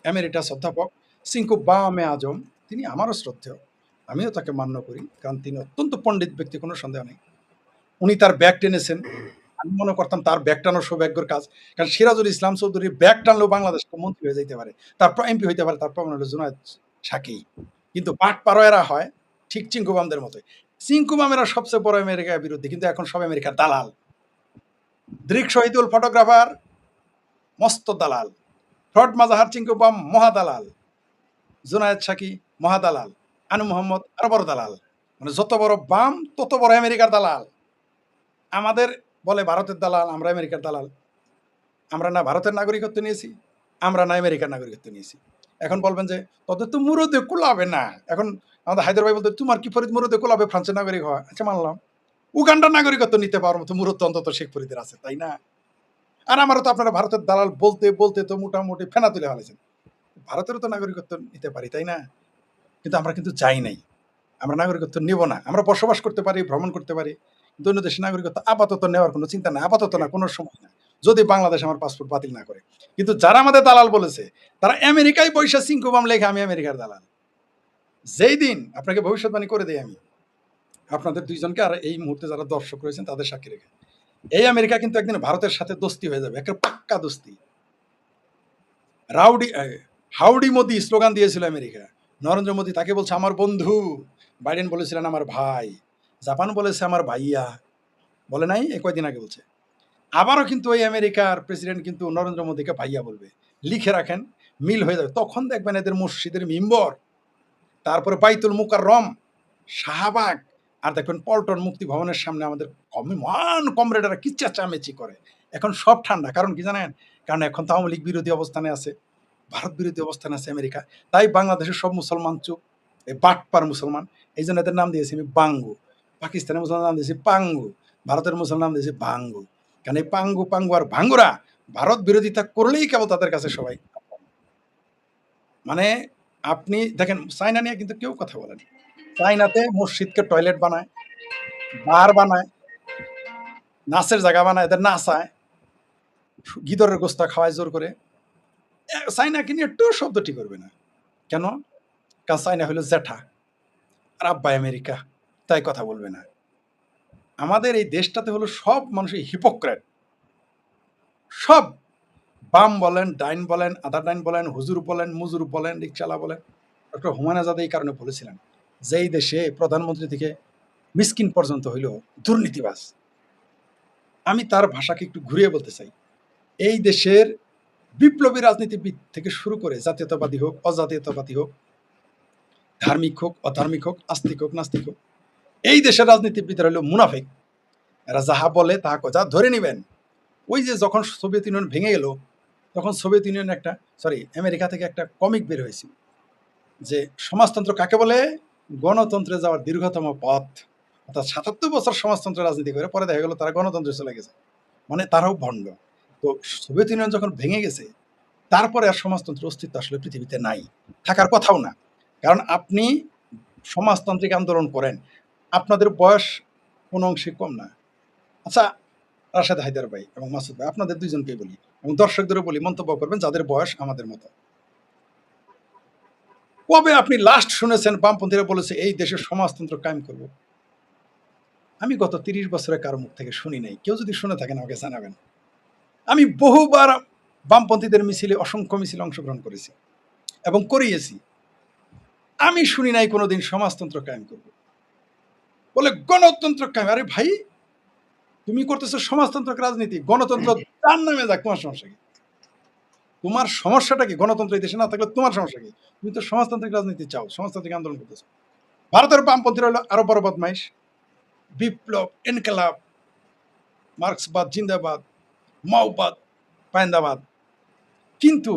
এমেরিটাস অধ্যাপক সিংকু বামে আজম, তিনি আমারও শ্রদ্ধেয়, আমিও তাকে মান্য করি, কারণ তিনি অত্যন্ত পণ্ডিত ব্যক্তি, কোনো সন্দেহ নেই। উনি তার ব্যাগ টেনেছেন, আমি মনে করতাম তার ব্যাগ টানো সৌভাগ্যের কাজ, কারণ সিরাজুল ইসলাম চৌধুরীর ব্যাগ টানলেও বাংলাদেশ মন্ত্রী হয়ে যেতে পারে, তারপর এমপি হইতে পারে, তারপর মনে হলো জুনায়েদ সাকি। কিন্তু বাট পারোয়েরা হয় ঠিক চিঙ্কুবামদের মতোই। চিঙ্কুবামেরা সবচেয়ে বড় আমেরিকার বিরুদ্ধে, কিন্তু এখন সব আমেরিকার দালাল। দৃক শহীদুল ফটোগ্রাফার মস্ত দালাল, ফ্রড মাজাহার চিঙ্কুবাম মহাদালাল, জুনায়েদ সাকি মহাদালাল, আনু মোহাম্মদ আরো বড় দালাল। মানে যত বড় বাম তত বড় আমেরিকার দালাল। আমাদের বলে ভারতের দালাল, আমরা আমেরিকার দালাল। আমরা না ভারতের নাগরিকত্ব নিয়েছি, আমরা না আমেরিকার নাগরিকত্ব নিয়েছি। এখন বলবেন যে তোদের তো মুরদে কুলাবে না। এখন আমাদের হায়দার ভাই বলতে তোমার কি ফরিদ মুরদে কুলাবে ফ্রান্সের নাগরিক হওয়া? আচ্ছা মানলাম, উগান্ডার নাগরিকত্ব নিতে পাওয়ার মতো মুরদ অন্তত শেখ ফরিদের আছে, তাই না? আর আমারও তো আপনারা ভারতের দালাল বলতে বলতে তো মোটামুটি ফেনা তুলে ফেলেছেন। ভারতেরও তো নাগরিকত্ব নিতে পারি, তাই না? কিন্তু আমরা কিন্তু যাই নাই, আমরা নাগরিকত্ব নেব না। আমরা বসবাস করতে পারি, ভ্রমণ করতে পারি, কিন্তু অন্য দেশের নাগরিকত্ব আপাতত নেওয়ার কোনো চিন্তা নাই, আপাতত না, কোনো সময় না, যদি বাংলাদেশ আমার পাসপোর্ট বাতিল না করে। কিন্তু যারা আমাদের দালাল বলেছে তারা আমেরিকায় পয়সা সিঙ্কুবাম লেখে আমি আমেরিকার দালাল। যেই দিন আপনাকে ভবিষ্যৎবাণী করে দেই আমি আপনাদের দুইজনকে, আর এই মুহূর্তে যারা দর্শক রয়েছেন তাদের সাক্ষী রেখে, এই আমেরিকা কিন্তু একদিন ভারতের সাথে দোস্তি হয়ে যাবে, একটা পাক্কা দোস্তি। হাউডি মোদি স্লোগান দিয়েছিল আমেরিকা, নরেন্দ্র মোদি তাকে বলছে আমার বন্ধু, বাইডেন বলেছিলেন আমার ভাই, জাপান বলেছে আমার ভাইয়া, বলে নাই এই কয়দিন আগে বলছে। আবারও কিন্তু ওই আমেরিকার প্রেসিডেন্ট কিন্তু নরেন্দ্র মোদীকে ভাইয়া বলবে, লিখে রাখেন, মিল হয়ে যাবে। তখন দেখবেন এদের মসজিদের মিম্বর, তারপরে বাইতুল মুকাররম, শাহবাগ, আর দেখবেন পল্টন মুক্তি ভবনের সামনে আমাদের মহান কমরেডারা কি চেঁচামেচি করে। এখন সব ঠান্ডা, কারণ কি জানেন? কারণ এখন তো আওয়ামী লীগ বিরোধী অবস্থানে আছে, ভারত বিরোধী অবস্থানে আছে আমেরিকা। তাই বাংলাদেশের সব মুসলমান চুপ, এই বাটপার মুসলমান, এই জন্য এদের নাম দিয়েছি আমি বাঙ্গু। পাকিস্তানের মুসলমান নাম দিয়েছি পাঙ্গু, ভারতের মুসলমান নাম দিয়েছি ভাঙ্গু। কারণ এই পাঙ্গু পাঙ্গু আর ভাঙ্গুরা ভারত বিরোধিতা করলেই কেবল তাদের কাছে সবাই। মানে আপনি দেখেন চায়না নিয়ে কিন্তু কেউ কথা বলেন। চায়নাতে মসজিদকে টয়লেট বানায়, বার বানায়, নাচের জায়গা বানায়, এদের নাচায়, গিদরের গোস্তা খাওয়ায় জোর করে। চায়নাকে নিয়ে একটু শব্দটি করবে না কেন? কারণ চায়না হলো জ্যাঠা আর আব্বা আমেরিকা, তাই কথা বলবে না। আমাদের এই দেশটাতে হলো সব মানুষই হিপোক্রেট, সব বাম বলেন, ডাইন বলেন, আধা ডাইন বলেন, হুজুর বলেন, মুজুর বলেন, রিকশালা বলেন। ডক্টর হুমায়ুন আজাদ এই কারণে বলেছিলেন, যেই দেশে প্রধানমন্ত্রী থেকে মিসকিন পর্যন্ত হইল দুর্নীতিবাজ। আমি তার ভাষাকে একটু ঘুরিয়ে বলতে চাই, এই দেশের বিপ্লবী রাজনীতিবিদ থেকে শুরু করে জাতীয়তাবাদী হোক, অজাতীয়তাবাদী হোক, ধার্মিক হোক, অধার্মিক হোক, আস্তিক হোক, নাস্তিক হোক, এই দেশের রাজনীতিবিদরা হলো মুনাফিক। এরা যাহা বলে তাহা কথা ধরে নিবেন। ওই যে যখন সোভিয়েত ইউনিয়ন ভেঙে গেল, তখন সোভিয়েত ইউনিয়ন আমেরিকা থেকে একটা কমিক বের হয়েছিল যে সমাজতন্ত্র কাকে বলে, গণতন্ত্রে যাওয়ার দীর্ঘতম পথ। অর্থাৎ ৭৭ বছর সমাজতন্ত্র রাজনীতি করে পরে দেখা গেল তারা গণতন্ত্রে চলে গেছে, মানে তারাও ভণ্ড। তো সোভিয়েত ইউনিয়ন যখন ভেঙে গেছে তারপরে আর সমাজতন্ত্রের অস্তিত্ব আসলে পৃথিবীতে নাই, থাকার কথাও না। কারণ আপনি সমাজতান্ত্রিক আন্দোলন করেন, আপনাদের বয়স কোনো অংশে কম না। আচ্ছা, রাশেদ হায়দার ভাই এবং মাসুদ ভাই, আপনাদের দুইজনকেই বলি এবং দর্শকদেরও বলি, মন্তব্য করবেন যাদের বয়স আমাদের মতো। কবে আপনি লাস্ট শুনেছেন বামপন্থীরা বলেছে এই দেশের সমাজতন্ত্র কায়েম করব? আমি গত ৩০ বছরে কারো মুখ থেকে শুনি নাই। কেউ যদি শুনে থাকেন আমাকে জানাবেন। আমি বহুবার বামপন্থীদের মিছিলে, অসংখ্য মিছিলে অংশগ্রহণ করেছি এবং করিয়েছি। আমি শুনি নাই কোনোদিন সমাজতন্ত্র কায়েম করব বলে। গণতন্ত্র কায়েম, আরে ভাই তুমি করতেছো সমাজতন্ত্র রাজনীতি, গণতন্ত্র তার নামে যাক, তোমার সমস্যা কি? তোমার সমস্যাটা কি? গণতন্ত্র এই দেশে না থাকলে তোমার সমস্যা কি? তুমি তো সমাজতান্ত্রিক রাজনীতি চাও, সমাজতান্ত্রিক আন্দোলন করতেছো। ভারতের বামপন্থীরা হলো আরো বড় বদমাইশ, বিপ্লব, ইনকলাব, মার্ক্সবাদ জিন্দাবাদ, মাওবাদ পায়ন্দাবাদ। কিন্তু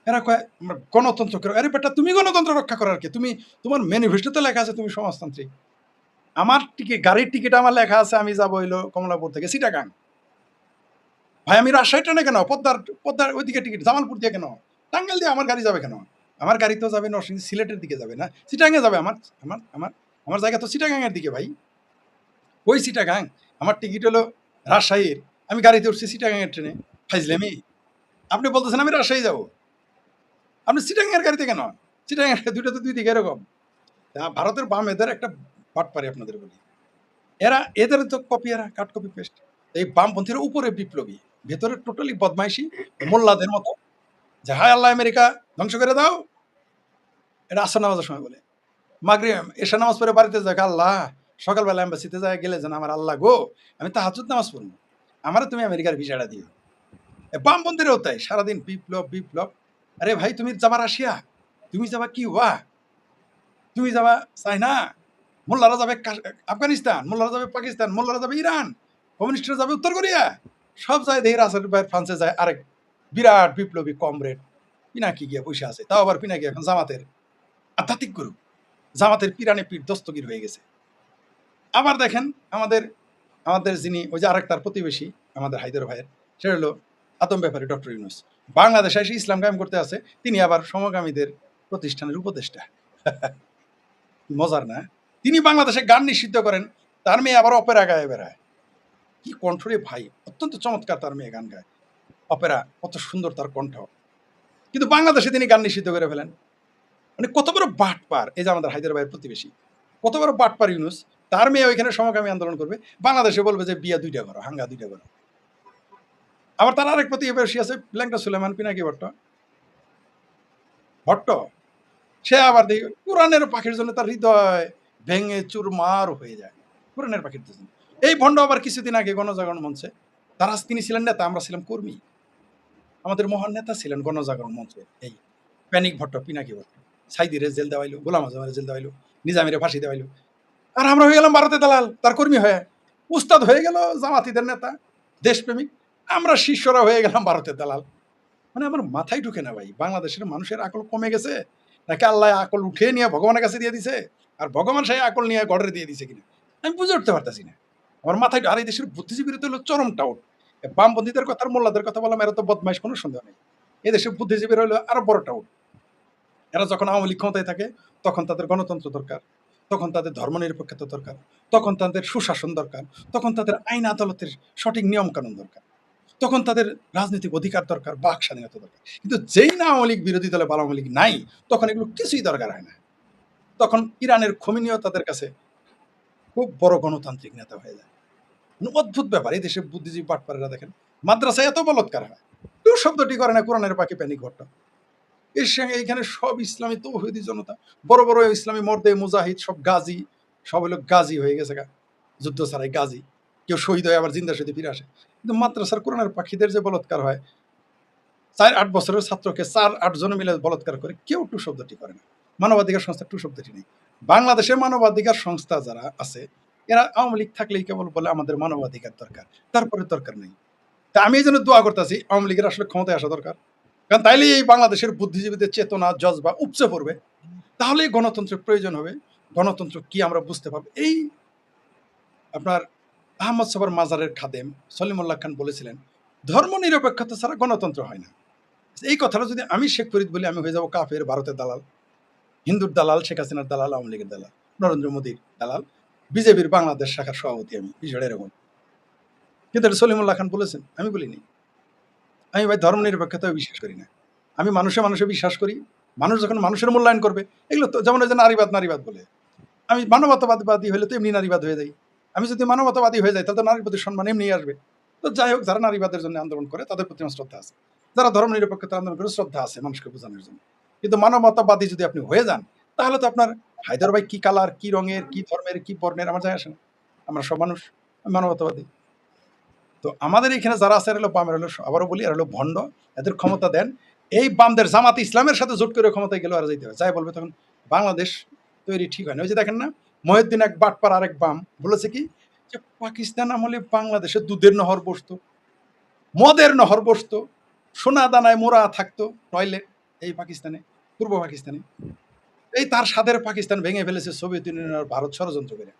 এরা কয় আমরা গণতন্ত্র করো। আরে বেটা, তুমি গণতন্ত্র রক্ষা করার কি? তুমি, তোমার ম্যানিফেস্টোতে লেখা আছে তুমি সমাজতান্ত্রিক। আমার টিকিট, গাড়ির টিকিট আমার লেখা আছে আমি যাবো হইলো কমলাপুর থেকে চিটাগাং। ভাই আমি রাজশাহী ট্রেনে কেন? পদ্মার ওইদিকে টিকিট, জামালপুর দিয়ে কেন? টাঙ্গাইল দিয়ে আমার গাড়ি যাবে কেন? আমার গাড়ি তো যাবে নরসিংদী, সিলেটের দিকে যাবে না, চিটাগাঙে যাবে। আমার আমার আমার আমার জায়গা তো চিটাগাঙের দিকে ভাই। ওই চিটাগাং, আমার টিকিট হলো রাজশাহীর, আমি গাড়িতে উঠছি চিটাগাঙের ট্রেনে। ফাইজলামি? আপনি বলতেছেন আমি রাজশাহী যাবো, আপনি চিটাগাঙের গাড়িতে কেন? চিটাগাঙের দুইটা তো দুই দিকে এরকম। ভারতের বাম এদের একটা বাটপারি আপনাদের বলি, এদের তো কপি, এরা কাট কপি পেস্ট। এই বামপন্থীরা উপরে বিপ্লবী, ভেতরে টোটালি বদমাইশি, মোল্লাদের মতো। যে হায় আল্লাহ আমেরিকা ধ্বংস করে দাও, এটা আসর নামাজের সময় বলে। মাগরিব এশা নামাজ পড়ে বাড়িতে যাক, আল্লাহ সকালবেলা এম্বাসিতে যায় গেলে যেন আমার আল্লাহ গো আমি তাহাজ্জুদ নামাজ পড়বো, আমারও তুমি আমেরিকার ভিসাটা দিও। বামপন্থীরাও তাই, সারাদিন বিপ্লব বিপ্লব। আরে ভাই তুমি যাবা রাশিয়া, তুমি যাবা কিউবা, তুমি যাবা চায়না, মোল্লারা যাবে আফগানিস্তান, মোল্লারা যাবে পাকিস্তান, মোল্লারা যাবে ইরান, কমিউনিস্টরা যাবে উত্তর কোরিয়া। সব যায় দেখি রাসেল ভাই ফ্রান্সে যায় আরেক বিরাট বিপ্লবী কমরেড পিনাকি গিয়ে বসে আছে। তাও আবার পিনাকি এখন জামাতের আধ্যাত্মিক গুরু, জামাতের পিরানে পীর দস্তগীর হয়ে গেছে। আবার দেখেন আমাদের আমাদের যিনি ওই যে আরেক তার প্রতিবেশী আমাদের হায়দার ভাইয়ের, সেটা হলো আতম ব্যাপারী ডক্টর ইউনূস। বাংলাদেশে এসে ইসলাম কায়েম করতে আছে, তিনি আবার সমকামীদের প্রতিষ্ঠানের উপদেষ্টা। মজার না? তিনি বাংলাদেশে গান নিষিদ্ধ করেন, তার মেয়ে আবার অপেরা গায়ে বেড়ায়। কি কণ্ঠ রে ভাই, অত্যন্ত চমৎকার তার মেয়ে গান গায়, অপেরা, কত সুন্দর তার কণ্ঠ। কিন্তু বাংলাদেশে তিনি গান নিষিদ্ধ করে ফেলেন। মানে কত বড় বাটপার এই যে আমাদের হায়দার ভাইয়ের প্রতিবেশী, কত বড় বাটপার ইউনূস। তার মেয়ে ওইখানে সমকামী আন্দোলন করবে, বাংলাদেশে বলবে যে বিয়া 2টা করো, হাঙ্গা 2টা করো। আবার তার আরেক প্রতিবেশী আছে ল্যাংটা সুলেমান পিনাকি ভট্ট, সে আবার দেখি কোরআনের পাখির জন্য তার হৃদয় ভেঙে চুরমার হয়ে যায়, কোরআনের পাখির জন্য। এই ভণ্ড আবার কিছুদিন আগে গণজাগরণ মঞ্চে, তারা তিনি ছিলেন নেতা, আমরা ছিলাম কর্মী, আমাদের মহান নেতা ছিলেন গণজাগরণ মঞ্চে এই প্যানিক ভট্ট, পিনাকি ভট্ট। সাইদিরে জেল দেওয়াইলো, গোলাম আজমের জেল দেওয়াইলো, নিজামিরে ফাঁসি দেওয়াইলো। আর আমরা হয়ে গেলাম ভারতে দালাল, তার কর্মী হয়ে। উস্তাদ হয়ে গেল জামাতিদের নেতা, দেশপ্রেমিক, আমরা শিষ্যরা হয়ে গেলাম ভারতের দালাল। মানে আমার মাথায় ঢুকে না ভাই, বাংলাদেশের মানুষের আকল কমে গেছে নাকি আল্লাহ আকল উঠিয়ে নিয়ে ভগবানের কাছে দিয়ে দিছে, আর ভগবান সেই আকল নিয়ে গড়ে দিয়ে দিছে কিনা আমি বুঝে উঠতে পারতেছি না। আমার মাথায়, আর এই দেশের বুদ্ধিজীবীরা তো হলো চরম টাউট। বামপন্থীদের কথা, মোল্লাদের কথা বললাম, এরা তো বদমাইশ, কোনো সন্দেহ নেই। এই দেশের বুদ্ধিজীবীরা হলো আরো বড় টাউট। এরা যখন আওয়ামী লীগ ক্ষমতায় থাকে তখন তাদের গণতন্ত্র দরকার, তখন তাদের ধর্মনিরপেক্ষতা দরকার, তখন তাদের সুশাসন দরকার, তখন তাদের আইন আদালতের সঠিক নিয়ম কানুন দরকার, তখন তাদের রাজনৈতিক অধিকার দরকার, বাক স্বাধীনতা দরকার। কিন্তু যেই না আওয়ামী লীগ বিরোধী দলে বা আওয়ামী লীগ নাই, তখন এগুলো কিছুই দরকার হয় না। তখন ইরানের খোমেনিও তাদের কাছে খুব বড় গণতান্ত্রিক নেতা হয়ে যায়। অদ্ভুত ব্যাপার, এই দেশের বুদ্ধিজীবী বাটপারেরা দেখেন মাদ্রাসায় এত বলৎকার হয়, কেউ শব্দটি করে না কোরআনের পাখি প্যানিক ভট্ট। এর সঙ্গে এইখানে সব ইসলামী তৌহিদি জনতা, বড় বড় ইসলামী মর্দে মুজাহিদ, সব গাজী, সব হলো গাজী হয়ে গেছে, যুদ্ধ ছাড়াই গাজী। কেউ শহীদ হয়ে আবার জিন্দা শহীদে ফিরে আসে। কিন্তু মাদ্রাসার কোরআনের পাখিদের যে বলৎকার হয়, 4-8 বছরের ছাত্রকে 4-8 জন মিলে বলৎকার করে, কেউ টু শব্দটি করে না। মানবাধিকার সংস্থা টু শব্দটি নেই। বাংলাদেশের মানবাধিকার সংস্থা যারা আছে, এরা আওয়ামী লীগ থাকলেই কেবল বলে আমাদের মানবাধিকার দরকার, তারপরে দরকার নেই। তা আমি এই জন্য দোয়া করতেছি আওয়ামী লীগের আসলে ক্ষমতায় আসা দরকার। কারণ তাইলে এই বাংলাদেশের বুদ্ধিজীবীদের চেতনা জজবা উপচে পড়বে, তাহলেই গণতন্ত্রের প্রয়োজন হবে। গণতন্ত্র কি আমরা বুঝতে পারবো। এই আপনার আহমদ সফর মাজারের খাদেম সলিমুল্লাহ খান বলেছিলেন, ধর্ম নিরপেক্ষতা ছাড়া গণতন্ত্র হয় না। এই কথাটা যদি আমি শেখ ফরিদ বলি, আমি হয়ে যাবো কাফের, ভারতের দালাল, হিন্দুর দালাল, শেখ হাসিনার দালাল, আওয়ামী লীগের দালাল, নরেন্দ্র মোদীর দালাল, বিজেপির বাংলাদেশ শাখার সভাপতি আমি, বিষয়টা এরকম। কিন্তু এটা সলিমুল্লাহ খান বলেছেন, আমি বলিনি। আমি ভাই ধর্ম নিরপেক্ষতায় বিশ্বাস করি না। আমি মানুষে মানুষে বিশ্বাস করি। মানুষ যখন মানুষের মূল্যায়ন করবে, এগুলো তো যেমন ওই যে নারীবাদ নারীবাদ বলে, আমি মানবতাবাদী হলে তো এমনি নারীবাদ হয়ে যাই। আমি যদি মানবতাবাদী হয়ে যাই তাহলে তো নারীর প্রতি সম্মান এমনি আসবে। তো যাই হোক, যারা নারীবাদের জন্য আন্দোলন করে তাদের প্রতি আমার শ্রদ্ধা আছে, যারা ধর্ম নিরপেক্ষতা আন্দোলন করে শ্রদ্ধা আছে মানুষকে বোঝানোর জন্য। কিন্তু মানবতাবাদী যদি আপনি হয়ে যান, তাহলে তো আপনার হায়দার ভাই কি কালার, কি রঙের, কি ধর্মের, কি বর্ণের আমার যায় আসে না। আমরা সব মানুষ, আমি মানবতাবাদী। তো আমাদের এখানে যারা আছে, এরা হলো বাম, এরা হলো, আবারও বলি, এরা হলো ভণ্ড। এদের ক্ষমতা দেন, এই বামদের জামাত ইসলামের সাথে জোট করে ক্ষমতায় গেলে আর যাইতে হবে, যাই বলবে তখন বাংলাদেশ তৈরি ঠিক হয় না। ওই যে দেখেন না, মহিউদ্দিন এক বাটপার আরেক বাম বলেছে কি, যে পাকিস্তান আমলে বাংলাদেশে দুধের নহর বসতো, মদের নহর বসতো, সোনা দানায় মোড়া থাকতো টয়লেট, এই পাকিস্তানে, পূর্ব পাকিস্তানে। এই তার স্বাদের পাকিস্তান ভেঙে ফেলেছে সোভিয়েত ইউনিয়ন আর ভারত ষড়যন্ত্র করে।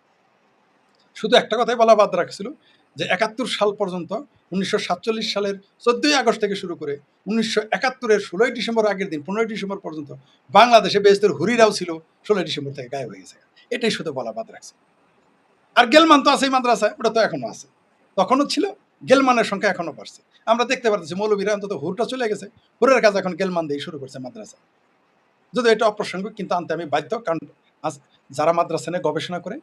শুধু একটা কথাই বলা বাদ রাখছিল, যে ৭১ সাল পর্যন্ত, ১৯৪৭ সালের ১৪ই আগস্ট থেকে শুরু করে ১৯৭১-এর ১৬ই ডিসেম্বর আগের দিন ১৫ই ডিসেম্বর পর্যন্ত বাংলাদেশে বেহেশতের হুরিরাও ছিল ১৬ই ডিসেম্বর থেকে গায়েব হয়ে গেছে। এটাই শুধু বলা বাদ রাখছে। আর গেলমান তো আছেই মাদ্রাসায়, ওটা তো এখনো আছে, তখনও ছিল, গেলমানের সংখ্যা এখনো বাড়ছে। আমরা দেখতে পারতেছি মৌলবীরা অন্তত হুরটা চলে গেছে, হুরের কাজ এখন গেলমান দিয়ে শুরু করছে মাদ্রাসা। যদি এটা অপ্রাসঙ্গিক, কিন্তু আনতে আমি বাধ্য, কারণ যারা মাদ্রাসা নিয়ে গবেষণা করে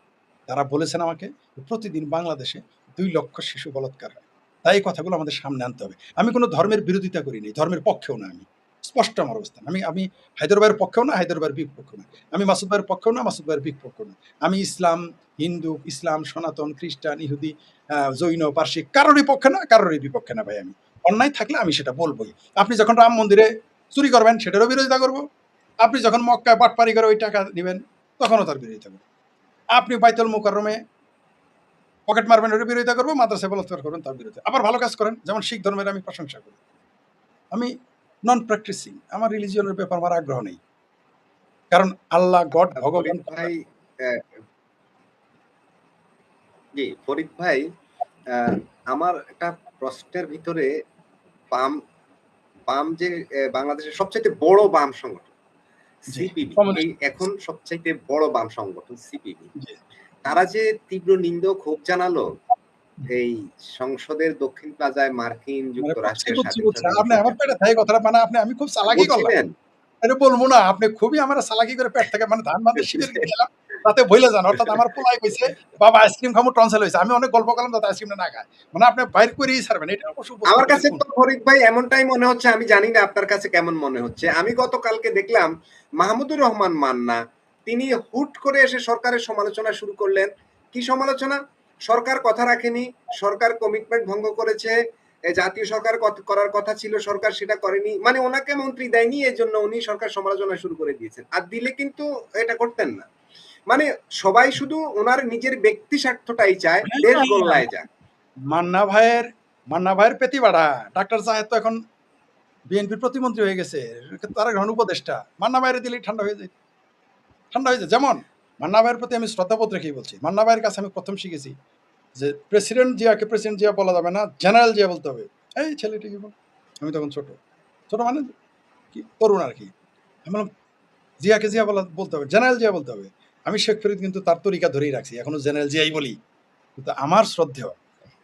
তারা বলেছেন আমাকে, প্রতিদিন বাংলাদেশে ২ লক্ষ শিশু বলাৎকার হয়। তাই এই কথাগুলো আমাদের সামনে আনতে হবে। আমি কোনো ধর্মের বিরোধিতা করিনি, ধর্মের পক্ষেও না, আমি স্পষ্ট আমার অবস্থান। আমি হায়দার ভাইয়ের পক্ষেও না, হায়দার ভাইয়ের বিপক্ষেও না। আমি মাসুদ ভাইয়ের পক্ষেও না, মাসুদ ভাইয়ের বিপক্ষেও না। আমি ইসলাম, হিন্দু, ইসলাম, সনাতন, খ্রিস্টান, ইহুদি, জৈন, পার্সিক, কারোরই পক্ষে না, কারোরই বিপক্ষে না ভাই। আমি অন্যায় থাকলে আমি সেটা বলবোই। আপনি যখন রাম মন্দিরে চুরি করবেন, সেটারও বিরোধিতা করবো। আপনি যখন মক্কায় বাটপারি করে ওই টাকা দিবেন, তখনও তার বিরোধিতা করবো। আপনি বাইতুল মুকাররমে পকেট মারবেন, ওর বিরোধিতা করবো। মাদ্রাসায় বলাৎকার করবেন, তার বিরোধিতা। আবার ভালো কাজ করেন, যেমন শিখ ধর্মের আমি প্রশংসা করি। আমি নন প্র্যাকটিসিং, আমার রিলিজিয়নের ব্যাপার আমার আগ্রহ নেই, কারণ আল্লাহ, গড, ভগবান। ফরিদ ভাই, জি ফরিদ ভাই, আমার একটা প্রশ্নের ভিতরে, বাম বাম যে বাংলাদেশের সবচাইতে বড় বাম সংগঠন সিপিবি, এই এখন সবচাইতে বড় বাম সংগঠন সিপিবি, তারা যে তীব্র নিন্দা ও ক্ষোভ জানালো এই সংসদের দক্ষিণ প্লাজায় মার্কিন যুক্তরাষ্ট্রের আপনি আমার পেটে থাকে কথাটা, মানে আমি খুব চালাকি করলাম, এটা বলবো না। আপনি খুবই আমার চালাকি করে পেট থেকে, মানে ধান বাঁধে শিবির গেলাম, তাতে বইলে যান। অর্থাৎ আমার পোলাই কইছে বাবা আইসক্রিম খামো, টনসেল হয়েছে। আমি অনেক গল্প করলাম যাতে আইসক্রিমটা না খায়, মানে আপনি বাইর করেই ছাড়বেন। এটা আমার কাছে তো ফরিদ ভাই এমনটাই মনে হচ্ছে, আমি জানি না আপনার কাছে কেমন মনে হচ্ছে। আমি গতকালকে দেখলাম মাহমুদুর রহমান মান্না, তিনি হুট করে এসে সরকারের সমালোচনা শুরু করলেন। কি সমালোচনা? সরকার কথা রাখেনি, সরকার কমিটমেন্ট ভঙ্গ করেছে, জাতীয় সরকার করার কথা ছিল, সরকার সেটা করেনি, মানে ওনাকে মন্ত্রী দেয়নি, এই জন্য উনি সরকার সমালোচনা শুরু করে দিয়েছেন। আর দিলে কিন্তু এটা করতেন না। মানে সবাই শুধু ওনার নিজের ব্যক্তি স্বার্থটাই চায়, দেশ গোল্লায় যায়। মান্না ভাইয়ের পেতি বাড়া। ডাক্তার সাহেব তো এখন বিএনপির প্রতিমন্ত্রী হয়ে গেছে, তারা গ্রহণ উপদেষ্টা। মান্না ভাইয়ের দিলেই ঠান্ডা হয়ে যায়, ঠান্ডা হয়ে যায়। যেমন মান্না ভাইয়ের প্রতি আমি শ্রদ্ধাবোধ রেখেই বলছি। মান্না ভাইয়ের কাছে আমি প্রথম শিখেছি যে প্রেসিডেন্ট জিয়াকে প্রেসিডেন্ট জিয়া বলা যাবে না, জেনারেল জিয়া বলতে হবে। এই ছেলেটি কি বল, আমি তখন ছোট মানে কি, তরুণ আর কি। আমি বললাম জিয়াকে জিয়া বলতে হবে, জেনারেল জিয়া বলতে হবে। আমি শেখ ফরিদ কিন্তু তার তরিকা ধরেই রাখছি, এখনো জেনারেল জিয়াই বলি। কিন্তু আমার শ্রদ্ধেয়,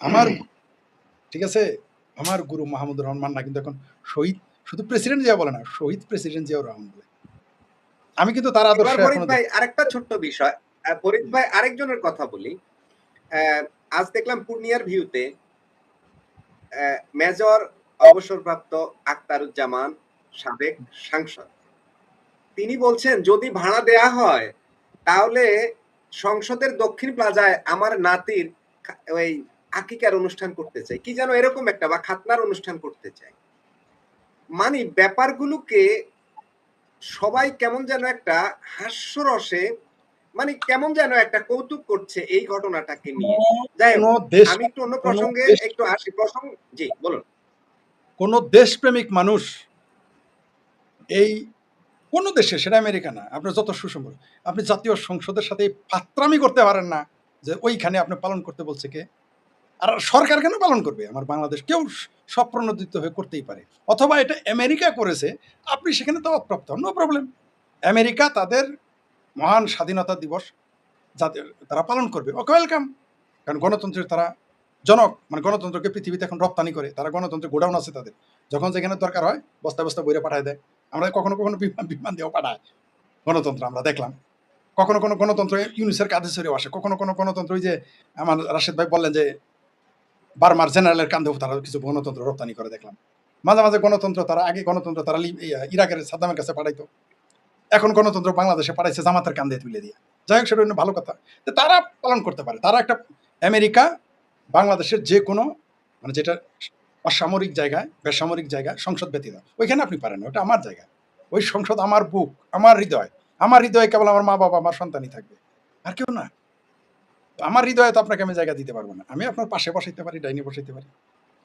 আমার, ঠিক আছে, আমার গুরু মাহমুদুর রহমান মান্না কিন্তু এখন শহীদ, শুধু প্রেসিডেন্ট জিয়া বলে না, শহীদ প্রেসিডেন্ট জিয়াউর রহমান বলে। আমি কিন্তু তার আদর্শ। ফরিদ ভাই আরেকটা ছোট্ট বিষয়, ফরিদ ভাই আরেকজনের কথা বলি। আজ দেখলাম পূর্ণিয়ার ভিউতে মেজর অবসরপ্রাপ্ত আখতারুজ্জামান, সাবেক সাংসদ, তিনি বলছেন যদি ভাড়া দেয়া হয় তাহলে সংসদের দক্ষিণ প্লাজায় আমার নাতির ওই আকিকার অনুষ্ঠান করতে চাই, কি যেন এরকম একটা, বা খাতনার অনুষ্ঠান করতে চাই। মানে ব্যাপারগুলোকে সবাই কেমন যেন একটা হাস্যরসে, মানে কেমন যেন একটা কৌতুক করছে এই ঘটনাটাকে নিয়ে। যাই হোক, আমি একটু অন্য প্রসঙ্গে একটু আসি। প্রসঙ্গ, জি বলুন। কোন দেশপ্রেমিক মানুষ এই কোন দেশে, সেটা আমেরিকা না, আপনার যত সুসম্পর্ক, আপনি জাতীয় সংসদের সাথে এই ফাত্রামি করতে পারেন না যে ওইখানে আপনি পালন করতে বলছে কে? আর সরকার কেন পালন করবে? আমার বাংলাদেশ কেউ স্বপ্রণোদিত হয়ে করতেই পারে, অথবা এটা আমেরিকা করেছে, আপনি সেখানে দাওয়াতপ্রাপ্ত হন, নো প্রবলেম। আমেরিকা তাদের মহান স্বাধীনতা দিবস যাতে তারা পালন করবে, ওকে ওয়েলকাম। কারণ গণতন্ত্রের তারা জনক, মানে গণতন্ত্রকে পৃথিবীতে এখন রপ্তানি করে, তারা গণতন্ত্রের গোডাউন আছে তাদের, যখন যেখানে দরকার হয় বস্তা বস্তা বইরে পাঠায় দেয়। আমরা কখনো কখনো বিমান বিমান দিয়েও পাঠায় গণতন্ত্র, আমরা দেখলাম। কখনো কোনো গণতন্ত্র ইউনিসের কাঁধে ছেড়েও আসে, কখনো কোনো গণতন্ত্র, ওই যে আমার রাশেদ ভাই বললেন যে বার্মার জেনারেলের কান্ধেও তারা কিছু গণতন্ত্র রপ্তানি করে দেখলাম। মাঝে মাঝে গণতন্ত্র তারা, আগে গণতন্ত্র তারা ইরাকের সাদ্দামের কাছে পাঠাইতো, এখন গণতন্ত্র বাংলাদেশে পাঠাইছে জামাতের কান্ধে তুলে দিয়ে। যাই হোক, সেটা অন্য ভালো কথা, তো তারা পালন করতে পারে। তারা একটা, আমেরিকা বাংলাদেশের যে কোনো, মানে যেটা অসামরিক জায়গায়, বেসামরিক জায়গায়, সংসদ ব্যতীত, ওইখানে আপনি পারেন না, ওটা আমার জায়গা। ওই সংসদ আমার বুক, আমার হৃদয়, আমার হৃদয়ে কেবল আমার মা বাবা, আমার সন্তানই থাকবে, আর কেউ না। তো আমার হৃদয়ে তো আপনাকে আমি জায়গা দিতে পারবো না। আমি আপনার পাশে বসাইতে পারি, ডাইনে বসাইতে পারি,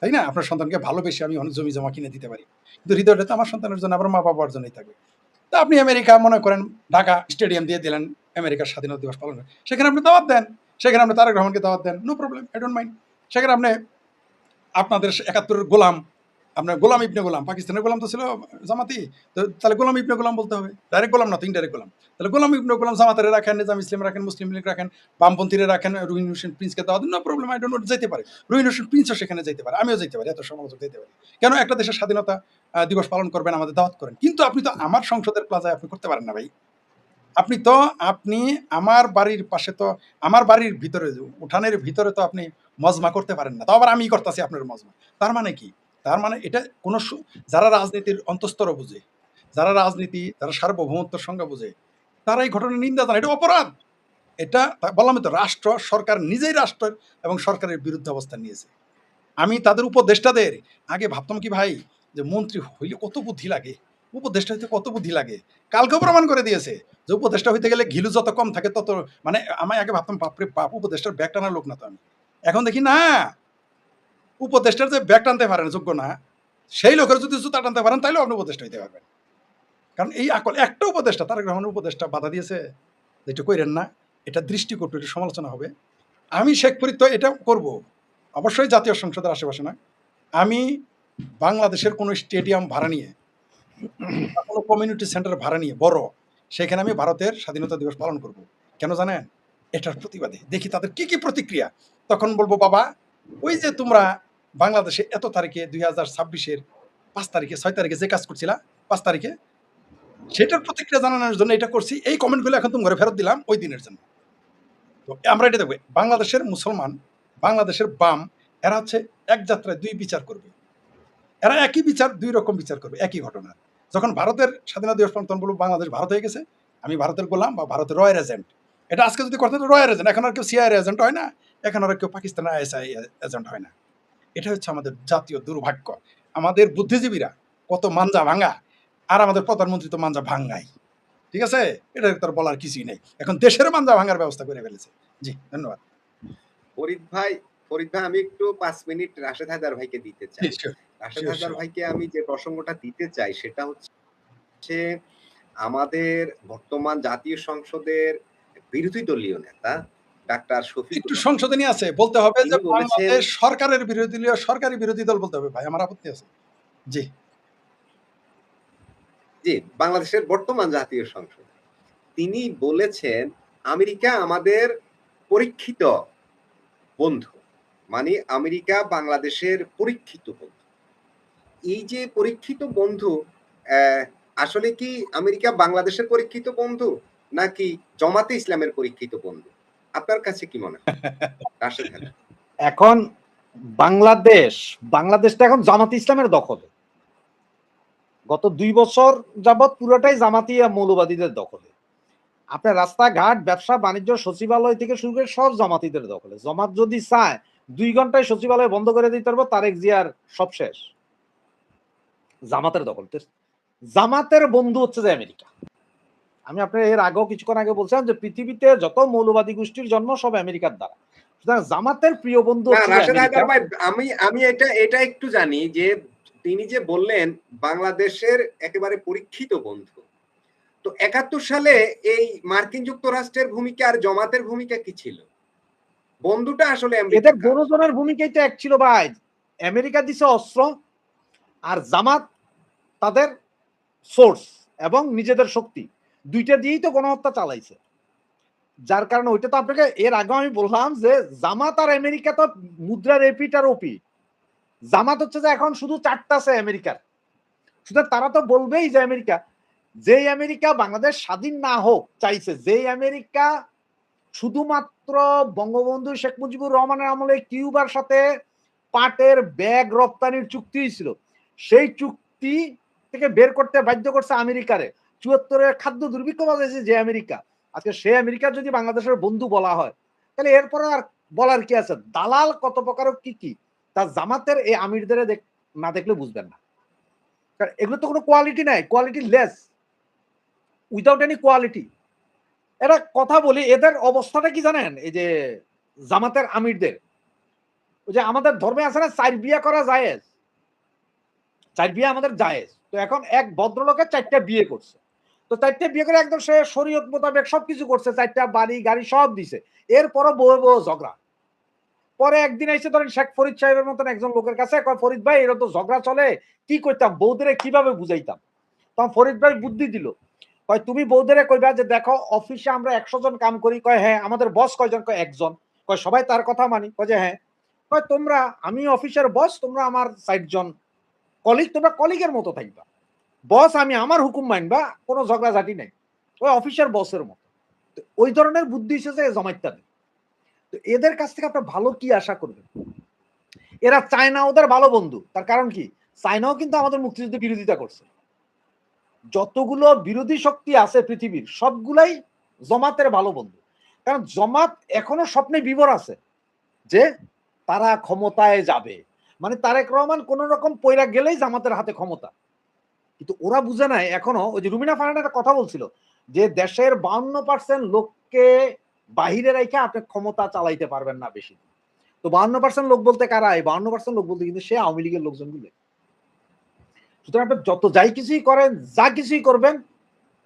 তাই না? আপনার সন্তানকে ভালোবেসে আমি অনেক জমি জমা কিনে দিতে পারি, কিন্তু হৃদয়টা তো আমার সন্তানের জন্য, আমার মা বাবার জন্যই থাকবে। তা আপনি আমেরিকা মনে করেন ঢাকা স্টেডিয়াম দিয়ে দিলেন আমেরিকার স্বাধীনতা দিবস পালন করে, সেখানে আপনি দাওয়াত দেন, সেখানে আপনি তারেক রহমানকে দাওয়াত দেন, no problem, I don't mind. সেখানে আপনি আপনাদের ৭১-এর গোলাম, আপনার গোলাম ইবনে গোলাম, পাকিস্তানের গোলাম তো ছিল জামাতি, তো তাহলে গোলাম ইবনে গোলাম বলতে হবে, ডাইরেক্ট গোলাম না তো, ইনডাইরেক্ট গোলাম। তাহলে গোলাম ইবনে গোলাম জামাতের রাখেন, নিজাম ইসলাম রাখেন, মুসলিম লীগ রাখেন, বামপন্থীরা রাখেন, রুহিন হোসেন প্রিন্সকে দাওয়াত দিন, no problem, I don't know, যেতে পারে। রুহিন হোসেন প্রিন্সও সেখানে যেতে পারে, আমিও যেতে পারি, এত সমালোচক যেতে পারি। কেন একটা দেশের স্বাধীনতা দিবস পালন করবেন, আমাদের দাওয়াত করেন, কিন্তু আপনি তো আমার সংসদের প্লাজায় আপনি করতে পারেন না ভাই। আপনি আমার বাড়ির পাশে তো, আমার বাড়ির ভিতরে, উঠানের ভিতরে তো আপনি মজমা করতে পারেন না, তাও আবার আমি করতেছি আপনার মজমা। তার মানে কি? তার মানে এটা কোনো যারা রাজনীতির অন্তঃস্তর বুঝে, যারা রাজনীতি, যারা সার্বভৌমত্বের সংজ্ঞা বুঝে, তারা এই ঘটনার নিন্দা জানায়, এটা অপরাধ। এটা বললাম তো, রাষ্ট্র, সরকার নিজেই রাষ্ট্রের এবং সরকারের বিরুদ্ধে অবস্থান নিয়েছে। আমি তাদের উপদেষ্টাদের আগে ভাবতাম কি ভাই, যে মন্ত্রী হইলে কত বুদ্ধি লাগে, উপদেষ্টা হইতে কত বুদ্ধি লাগে। কালকেও প্রমাণ করে দিয়েছে যে উপদেষ্টা হইতে গেলে ঘিলু যত কম থাকে তত, মানে আমি আগে ভাবতাম বাপরে বাপ, উপদেষ্টার ব্যাগ টানার লোক না তো আমি, এখন দেখি না, উপদেষ্টার যে ব্যাগ টানতে পারেন যোগ্য না, সেই লোকের যদি জুতা টানতে পারেন তাহলে আপনি উপদেষ্টা হইতে পারবেন। কারণ এই আকল, একটা উপদেষ্টা, তারেক রহমানের উপদেষ্টা বাধা দিয়েছে যে এটা কইরেন না, এটা দৃষ্টিকটু, এটা সমালোচনা হবে। আমি শেখ ফরিদ তো এটা করব, অবশ্যই জাতীয় সংসদের আশেপাশে নয়, আমি বাংলাদেশের কোনো স্টেডিয়াম ভাড়া নিয়ে বা কোনো কমিউনিটি সেন্টার ভাড়া নিয়ে বড়, সেখানে আমি ভারতের স্বাধীনতা দিবস পালন করব। কেন জানেন? এটার প্রতিবাদে। দেখি তাদের কি কি প্রতিক্রিয়া। তখন বলবো, বাবা ওই যে তোমরা বাংলাদেশে এত তারিখে 2026-এর 5 তারিখে 6 তারিখে যে কাজ করছিলা, 5 তারিখে, সেটার প্রতিক্রিয়া জানানোর জন্য এটা করছি, এই কমেন্টগুলো এখন তুমি ঘরে ফেরত দিলাম ওই দিনের জন্য। তো আমরা এটা দেখবো, বাংলাদেশের মুসলমান, বাংলাদেশের বাম, এরা হচ্ছে এক যাত্রায় দুই বিচার করবে। এরা একই বিচার, দুই রকম বিচার করবে একই ঘটনা। যখন ভারতের স্বাধীনতা দিবস পালন, তখন বলবো বাংলাদেশ ভারত হয়ে গেছে, আমি ভারতের গোলাম বা ভারতের রয়ের এজেন্ট। এটা আজকে যদি করতে রয়ের এজেন্ট, এখন আর কেউ সিআইএর এজেন্ট হয় না, এখন আর কেউ পাকিস্তানের আইএসআই এজেন্ট হয় না। এটা হচ্ছে আমাদের জাতীয় দুর্ভাগ্য। আমাদের বুদ্ধিজীবীরা কত মাঞ্জা ভাঙা, আর আমাদের প্রধানমন্ত্রী তো মাঞ্জা ভাঙ্গাই, ঠিক আছে? এটা তার বলার কিছুই নেই, এখন দেশের মাঞ্জা ভাঙার ব্যবস্থা করে ফেলেছে। জি, ধন্যবাদ। ফরিদ ভাই, আমি একটু 5 মিনিট রাশেদ হায়দার ভাইকে দিতে চাই। রাশেদ হায়দার ভাইকে আমি যে প্রসঙ্গটা দিতে চাই সেটা হচ্ছে আমাদের বর্তমান জাতীয় সংসদের বিরোধী দলীয় নেতা ডাক্তার শফিকুল, একটু সংশোধনী আছে, বলতে হবে যে তিনি বলেছেন, বাংলাদেশ সরকারের বিরোধী দলীয়, সরকারি বিরোধী দল বলতে হবে ভাই, আমার আপত্তি আছে। জি, বাংলাদেশের বর্তমান জাতীয় সংসদ, তিনি বলেছেন আমেরিকা আমাদের পরীক্ষিত বন্ধু, মানে আমেরিকা বাংলাদেশের পরীক্ষিত বন্ধু। এই যে পরীক্ষিত বন্ধু, আসলে কি আমেরিকা বাংলাদেশের পরীক্ষিত বন্ধু নাকি জামাতে ইসলামের পরীক্ষিত বন্ধু? আপনার কাছে কি মনে হয় রাশেদ হায়দার? এখন বাংলাদেশটা এখন জামাতে ইসলামের দখলে। গত 2 বছর যাবৎ পুরোটাই জামাতি মৌলবাদীদের দখলে। আপনার রাস্তাঘাট, ব্যবসা বাণিজ্য, সচিবালয় থেকে শুরু করে সব জামাতিদের দখলে। জামাত যদি চায় 2 ঘন্টায় সচিবালয় বন্ধ করে দিতে পারবো, তারেক জিয়ার সব শেষ। জামাতের দখল। জামাতের বন্ধু হচ্ছে যে আমেরিকা। আমি আপনার এর আগেও কিছুক্ষণ আগে বলছিলাম যে পৃথিবীতে যত মৌলবাদী গোষ্ঠীর জন্ম সব আমেরিকার দ্বারা। সুতরাং জামাতের প্রিয় বন্ধু হচ্ছে রাশেদ হায়দার আমেরিকা। ভাই, আমি এটা একটু জানি যে তিনি যে বললেন বাংলাদেশের একেবারে পরীক্ষিত বন্ধু, তো ৭১ সালে এই মার্কিন যুক্তরাষ্ট্রের ভূমিকা আর জামাতের ভূমিকা কি ছিল? বন্ধুটা আসলে এদের আমেরিকা। দুজনের ভূমিকাই তো এক ছিল ভাই। আমেরিকা দিছে অস্ত্র আর জামাত তাদের সোর্স এবং নিজেদের শক্তি দুইটা দিয়েই তো গণহত্যা চালাইছে। যার কারণে ওইটা তো আপনাকে এর আগে আমি বললাম যে জামাত আর আমেরিকা তো মুদ্রার এপিট আর ওপি। জামাত হচ্ছে যে এখন শুধু চারটা আছে আমেরিকার, সুতরাং তারা তো বলবেই যে আমেরিকা, যেই আমেরিকা বাংলাদেশ স্বাধীন না হোক চাইছে, যেই আমেরিকা শুধুমাত্র বঙ্গবন্ধু শেখ মুজিবুর রহমানের আমলে কিউবার সাথে পাটের ব্যাগ রপ্তানির চুক্তি হয়েছিল, সেই চুক্তি থেকে বের করতে বাধ্য করছে আমেরিকারে। ৭৪-এর খাদ্য দুর্ভিক্ষ বাজাইছে যে আমেরিকা, আজকে সে আমেরিকা যদি বাংলাদেশের বন্ধু বলা হয় তাহলে এরপরে আর বলার কি আছে? দালাল কত প্রকার কি কি তার জামাতের এই আমিরদের না দেখলে বুঝবেন না। কারণ এগুলো তো কোনো কোয়ালিটি নাই, quality less, without any quality. এরা কথা বলি, এদের অবস্থাটা কি জানেন? এই যে জামাতের আমিরদের, ওই যে আমাদের ধর্মে আছে না ৪ বিয়ে করা জায়েজ, ৪ বিয়ে আমাদের জায়েজ। তো এখন এক ভদ্রলোকের ৪টা বিয়ে করছে, তো ৪টা বিয়ে করে একদম সে শরীয়ত মোতাবেক সবকিছু করছে, ৪টা বাড়ি গাড়ি সব দিছে, এরপরও বউ ঝগড়া। পরে একদিন এসে ধরেন শেখ ফরিদ সাহেবের মতন একজন লোকের কাছে কয়, ফরিদ ভাই এরা তো ঝগড়া চলে, কি করতাম, বউদের কিভাবে বুঝাইতাম? তখন ফরিদ ভাই বুদ্ধি দিল, কয় তুমি বউদের কইবা যে দেখো অফিসে আমরা ১০০ জন কাম করি, কয় হ্যাঁ। আমাদের বস কয়জন? কয় একজন। কয় সবাই তার কথা মানি? কয় যে হ্যাঁ। কয় তোমরা, আমি অফিসের বস, তোমরা আমার ৬০ জন কলিগ, তোমরা কলিগের মতো থাকবা, বস আমি, আমার হুকুম মানবা, কোনো ঝগড়াঝাটি নাই, ওই অফিসের বসের মতো। ওই ধরনের বুদ্ধি এসেছে জমাইতে। তো এদের কাছ থেকে আপনার ভালো কি আশা করবেন? এরা চায়না ওদের ভালো বন্ধু, তার কারণ কি, চায়নাও কিন্তু আমাদের মুক্তিযুদ্ধে বিরোধিতা করছে। যতগুলো বিরোধী শক্তি আছে পৃথিবীর সবগুলাই জমাতের ভালো বন্ধু, কারণ জমাত এখনো স্বপ্নে বিভোর আছে যে তারা ক্ষমতায় যাবে, মানে তারেক রহমান কোন রকম পয়রা গেলেই জামাতের হাতে ক্ষমতা। কিন্তু ওরা বুঝে নাই এখনো। ওই যে রুমিনা ফারহান একটা কথা বলছিল যে দেশের 52% লোককে বাহিরে রেখে আপনি ক্ষমতা চালাইতে পারবেন না বেশি। তো 52% লোক বলতে কারা? এই 52% লোক বলতে কিন্তু সে আওয়ামী লীগের লোকজনগুলো। সুতরাং আপনি যত যাই কিছুই করেন, যা কিছুই করবেন,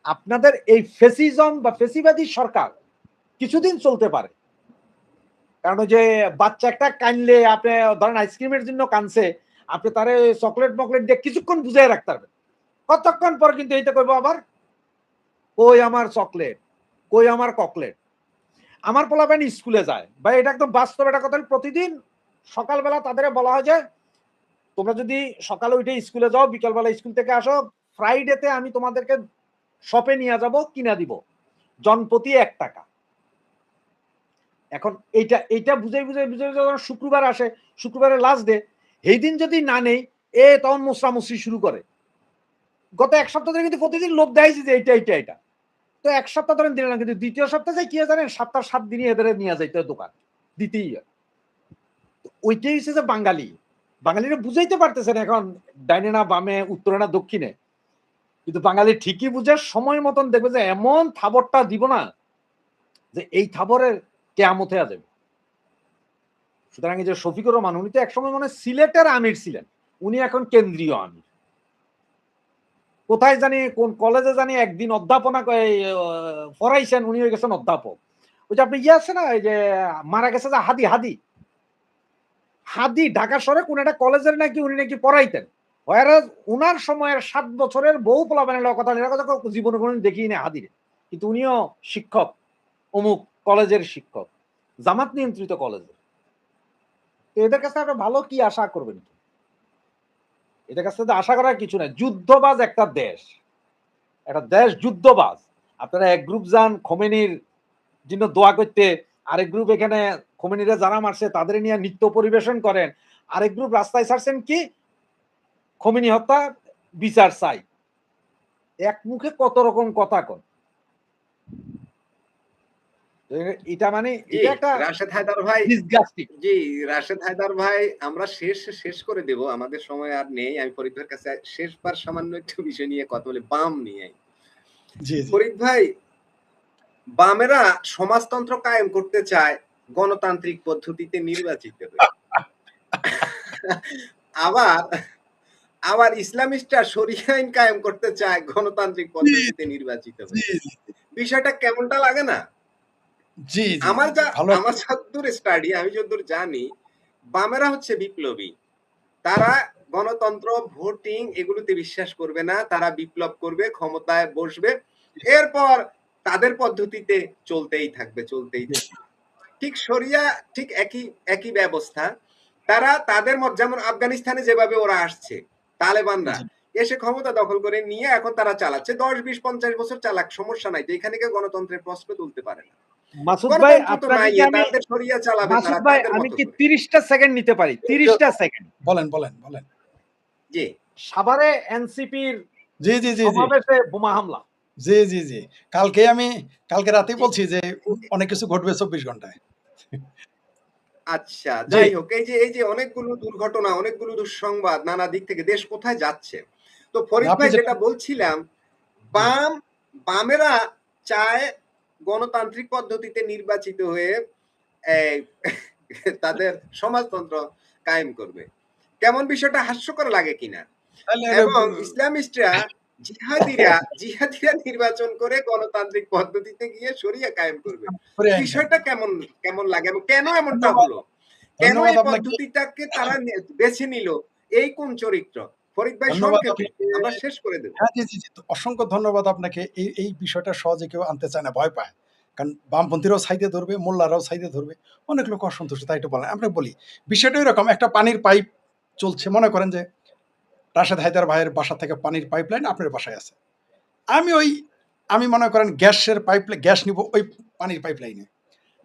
আপনাদের এই ফেসিজম বা ফেসিবাদী সরকার কিছুদিন চলতে পারে। কারণ ওই যে বাচ্চা একটা কানলে, আপনি ধরেন আইসক্রিমের জন্য কানছে, আপনি তারে চকলেট মকলেট দিয়ে কিছুক্ষণ বুঝাই রাখতে পারবেন, কতক্ষণ পর কিন্তু এইটা করবো আবার, কই আমার চকলেট, কই আমার ককলেট। আমার পোলাপান স্কুলে যায় বা এটা একদম বাস্তব একটা কথা, প্রতিদিন সকালবেলা তাদের বলা হয় যে তোমরা যদি সকালে উঠে স্কুলে যাও, বিকালবেলা স্কুল থেকে আসো, ফ্রাইডেতে আমি তোমাদেরকে শপে নিয়ে যাব, কিনা দিব, জনপ্রতি ১ টাকা। এখন এইটা বুঝাই যখন শুক্রবার আসে, শুক্রবারের লাস্ট ডে, এই দিন যদি না নেই তখন মুসরামুসরি শুরু করে। গত ১ সপ্তাহ ধরে কিন্তু প্রতিদিন লোক দেখাইছে যে এইটা। তো ১ সপ্তাহ ধরে দিলে না, কিন্তু দ্বিতীয় সপ্তাহে কি হয় জানেন, ৭ দিনই এদের নিয়ে যাইতে দোকান দিতেই হয়। ওইটাই হচ্ছে যে বাঙালিরা বুঝাইতে পারতেছেন এখন ডাইনে না বামে, উত্তরে না দক্ষিণে, কিন্তু বাঙালি ঠিকই বুঝে সময় মতন দেখবে যে এমন থাবরটা দিব না যে এই থাবরের কেয়ামত হয়ে যাবে। সুতরাং এই যে শফিকুর রহমান, উনি তো একসময় মনে সিলেটের আমির ছিলেন, উনি এখন কেন্দ্রীয় আমির। কোথায় জানি কোন কলেজে জানি একদিন অধ্যাপনা পড়াইছেন, উনি হয়ে গেছেন অধ্যাপক। ওই যে আপনি আছে না, এই যে মারা গেছে যে হাদি ঢাকা শহরে কোন একটা কলেজের নাকি উনি নাকি পড়াইতেন। উনার সময়ের ৭ বছরের বউ পোলাপানের কথা জীবনে কোনদিন দেখিই না হাদির, কিন্তু উনিও শিক্ষক, অমুক কলেজের শিক্ষক, জামাত নিয়ন্ত্রিত কলেজে। তো এদের কাছে আপনারা ভালো কি আশা করবেন? এদের কাছে তো আশা করার কিছু নাই। যুদ্ধবাজ একটা দেশ যুদ্ধবাজ। আপনারা এক গ্রুপ যান খোমেনির জন্য দোয়া করতে, আরেক গ্রুপ এখানে খোমেনিরা যারা মারছে তাদের নিয়ে নৃত্য পরিবেশন করেন, আরেক গ্রুপ রাস্তায় ছাড়ছেন কি খোমেনি হত্যা বিচার চাই। এক মুখে কত রকম কথা কন। এটা মানে এটা একটা রাশেদ হায়দার ভাই, ডিসগাস্টিং। জি রাশেদ হায়দার ভাই, আমরা শেষ করে দেব, আমাদের সময় আর নেই। আমি ফরিদ ভাইয়ের কাছে শেষবার সামান্য একটু বিষয় নিয়ে কথা বলি, বাম নিয়ে। ফরিদ ভাই, বামেরা সমাজতন্ত্র কায়েম করতে চায় গণতান্ত্রিক পদ্ধতিতে নির্বাচিত হয়ে। আবার ইসলামিস্টরা শরিয়া আইন কায়েম করতে চায় গণতান্ত্রিক জি, পদ্ধতিতে নির্বাচিত জি, হয়ে। জি, বিষয়টা কেমনটা লাগে না? জি, জি, আমার জি, ভালো আমার একটা যতদূর স্টাডি, আমি যতদূর জানি, বামেরা হচ্ছে বিপ্লবী। তারা গণতন্ত্র, ভোটিং এগুলোতে বিশ্বাস করবে না। তারা বিপ্লব করবে, ক্ষমতায় বসবে। এরপর তাদের পদ্ধতিতে চলতেই থাকবে, চলতেই জি, থাকবে। ঠিক শরিয়া ঠিক একই ব্যবস্থা। তারা তাদের মত যেমন আফগানিস্তানে যেভাবে ওরা আসছে, তালেবানরা জি। এসে ক্ষমতা দখল করে নিয়ে এখন তারা চালাচ্ছে। ১০, ২০, ৫০ বছর চালাক, সমস্যা নাই। তো এখানে কেউ গণতন্ত্রের প্রশ্ন তুলতে পারে না। মাসুদ ভাই গণতন্ত্র তো আপনাকে নাই, কি আমি তাদের শরিয়া চালাবে মাসুদ তারা ভাই তাদের আমি মতো কি করে। ৩০টা সেকেন্ড নিতে পারি? ৩০টা সেকেন্ড। বলেন, বলেন, বলেন। জি, সাভারে এনসিপির জি, জি, জি, জি। সমাবেশে বোমা হামলা। জি, জি, জি। কালকে রাতেই জি। বলছি যে অনেক কিছু ঘটবে ২৪ ঘন্টায়। আচ্ছা, জি, যাই হোক, এই যে অনেকগুলো দুর্ঘটনা, অনেকগুলো দুঃসংবাদ নানা দিক থেকে দেশ কোথায় যাচ্ছে। তো ফরিদ আপনি ভাই যেটা যেটা বলছিলাম, জি, বামেরা চায় গণতান্ত্রিক পদ্ধতিতে নির্বাচিত হয়ে এই তাদের সমাজতন্ত্র কায়েম করবে। কেমন বিষয়টা হাস্যকর লাগে কিনা? তাহলে এবং ইসলামিস্টরা জিহাদিরা নির্বাচন করে গণতান্ত্রিক পদ্ধতিতে গিয়ে শরিয়া কায়েম করবে। করে আইন কায়েম বিষয়টা করবে। কেমন কেমন লাগে এবং কেন এমনটা ধন্যবাদ, হলো? কেন ধন্যবাদ এই আপনাকে। পদ্ধতিটাকে তারা বেছে নিল? এই কোন চরিত্র? ফরিদ ভাই ধন্যবাদ সংক্ষেপে আপনাকে। আমরা শেষ করে দেব। হ্যাঁ, জি, জি, জি। তো অসংখ্য ধন্যবাদ আপনাকে। এই বিষয়টা সহজে কেউ আনতে চায় না, ভয় পায়। কারণ বামপন্থীরাও সাইডে ধরবে, মোল্লারাও সাইডে ধরবে। অনেক লোক অসন্তুষ্ট, তাই একটু বলেন। আপনাকে বলি, বিষয়টা এরকম, একটা পানির পাইপ চলছে। মনে করেন যে রাশেদ হায়দার ভাইয়ের বাসা থেকে পানির পাইপলাইন আপনার বাসায় আছে। আমি ওই আমি মনে করেন গ্যাস নিব ওই পানির পাইপলাইনে।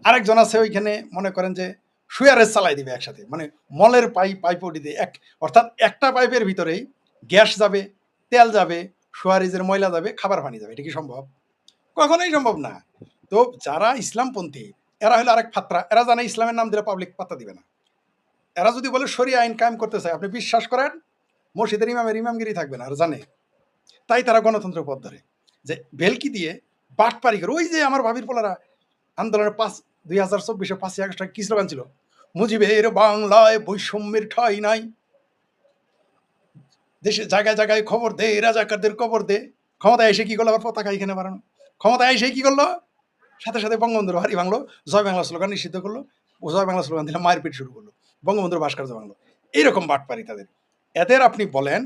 আরেকজন আছে ওইখানে, মনে করেন যে সুয়ারেজ চালাই দিবে একসাথে। মানে মলের পাইপ ওটি দিয়ে অর্থাৎ একটা পাইপের ভিতরেই গ্যাস যাবে, তেল যাবে, সুয়ারেজের ময়লা যাবে, খাবার পানি যাবে। এটা কি সম্ভব? কখনোই সম্ভব না। তো যারা ইসলামপন্থী, এরা হলো আরেক ফাত্রা। এরা জানে ইসলামের নাম দিলে পাবলিক পাত্তা দিবে না। এরা যদি বলে শরিয়া আইন কায়েম করতে চায়, আপনি বিশ্বাস করেন মসজিদের ইমামের ইমামগিরি থাকবে না। আর জানে, তাই তারা গণতন্ত্রের পথ ধরে। যে ভেলকি দিয়ে বাটপারি করে, ওই যে আমার ভাবির পোলারা আন্দোলনের ২০২৪ ৫ই আগস্ট কি স্লোগান ছিল? মুজিবের বাংলায় বৈষম্যের ঠাঁই নাই, দেশে জায়গায় জায়গায় খবর দে, রাজাকারদের কবর দে। ক্ষমতায় এসে কি করলো? আবার পতাকা এখানে বাড়ানো। ক্ষমতায় এসে কি করলো? সাথে সাথে বঙ্গবন্ধুর বাড়ি ভাঙলো, জয় বাংলা স্লোগান নিষিদ্ধ করলো, ও জয় বাংলা স্লোগান দিলে মারপিট শুরু করলো, বঙ্গবন্ধুর ভাস্কর্য ভাঙলো। এইরকম বাটপারি তাদের। এদের আপনি বলেন,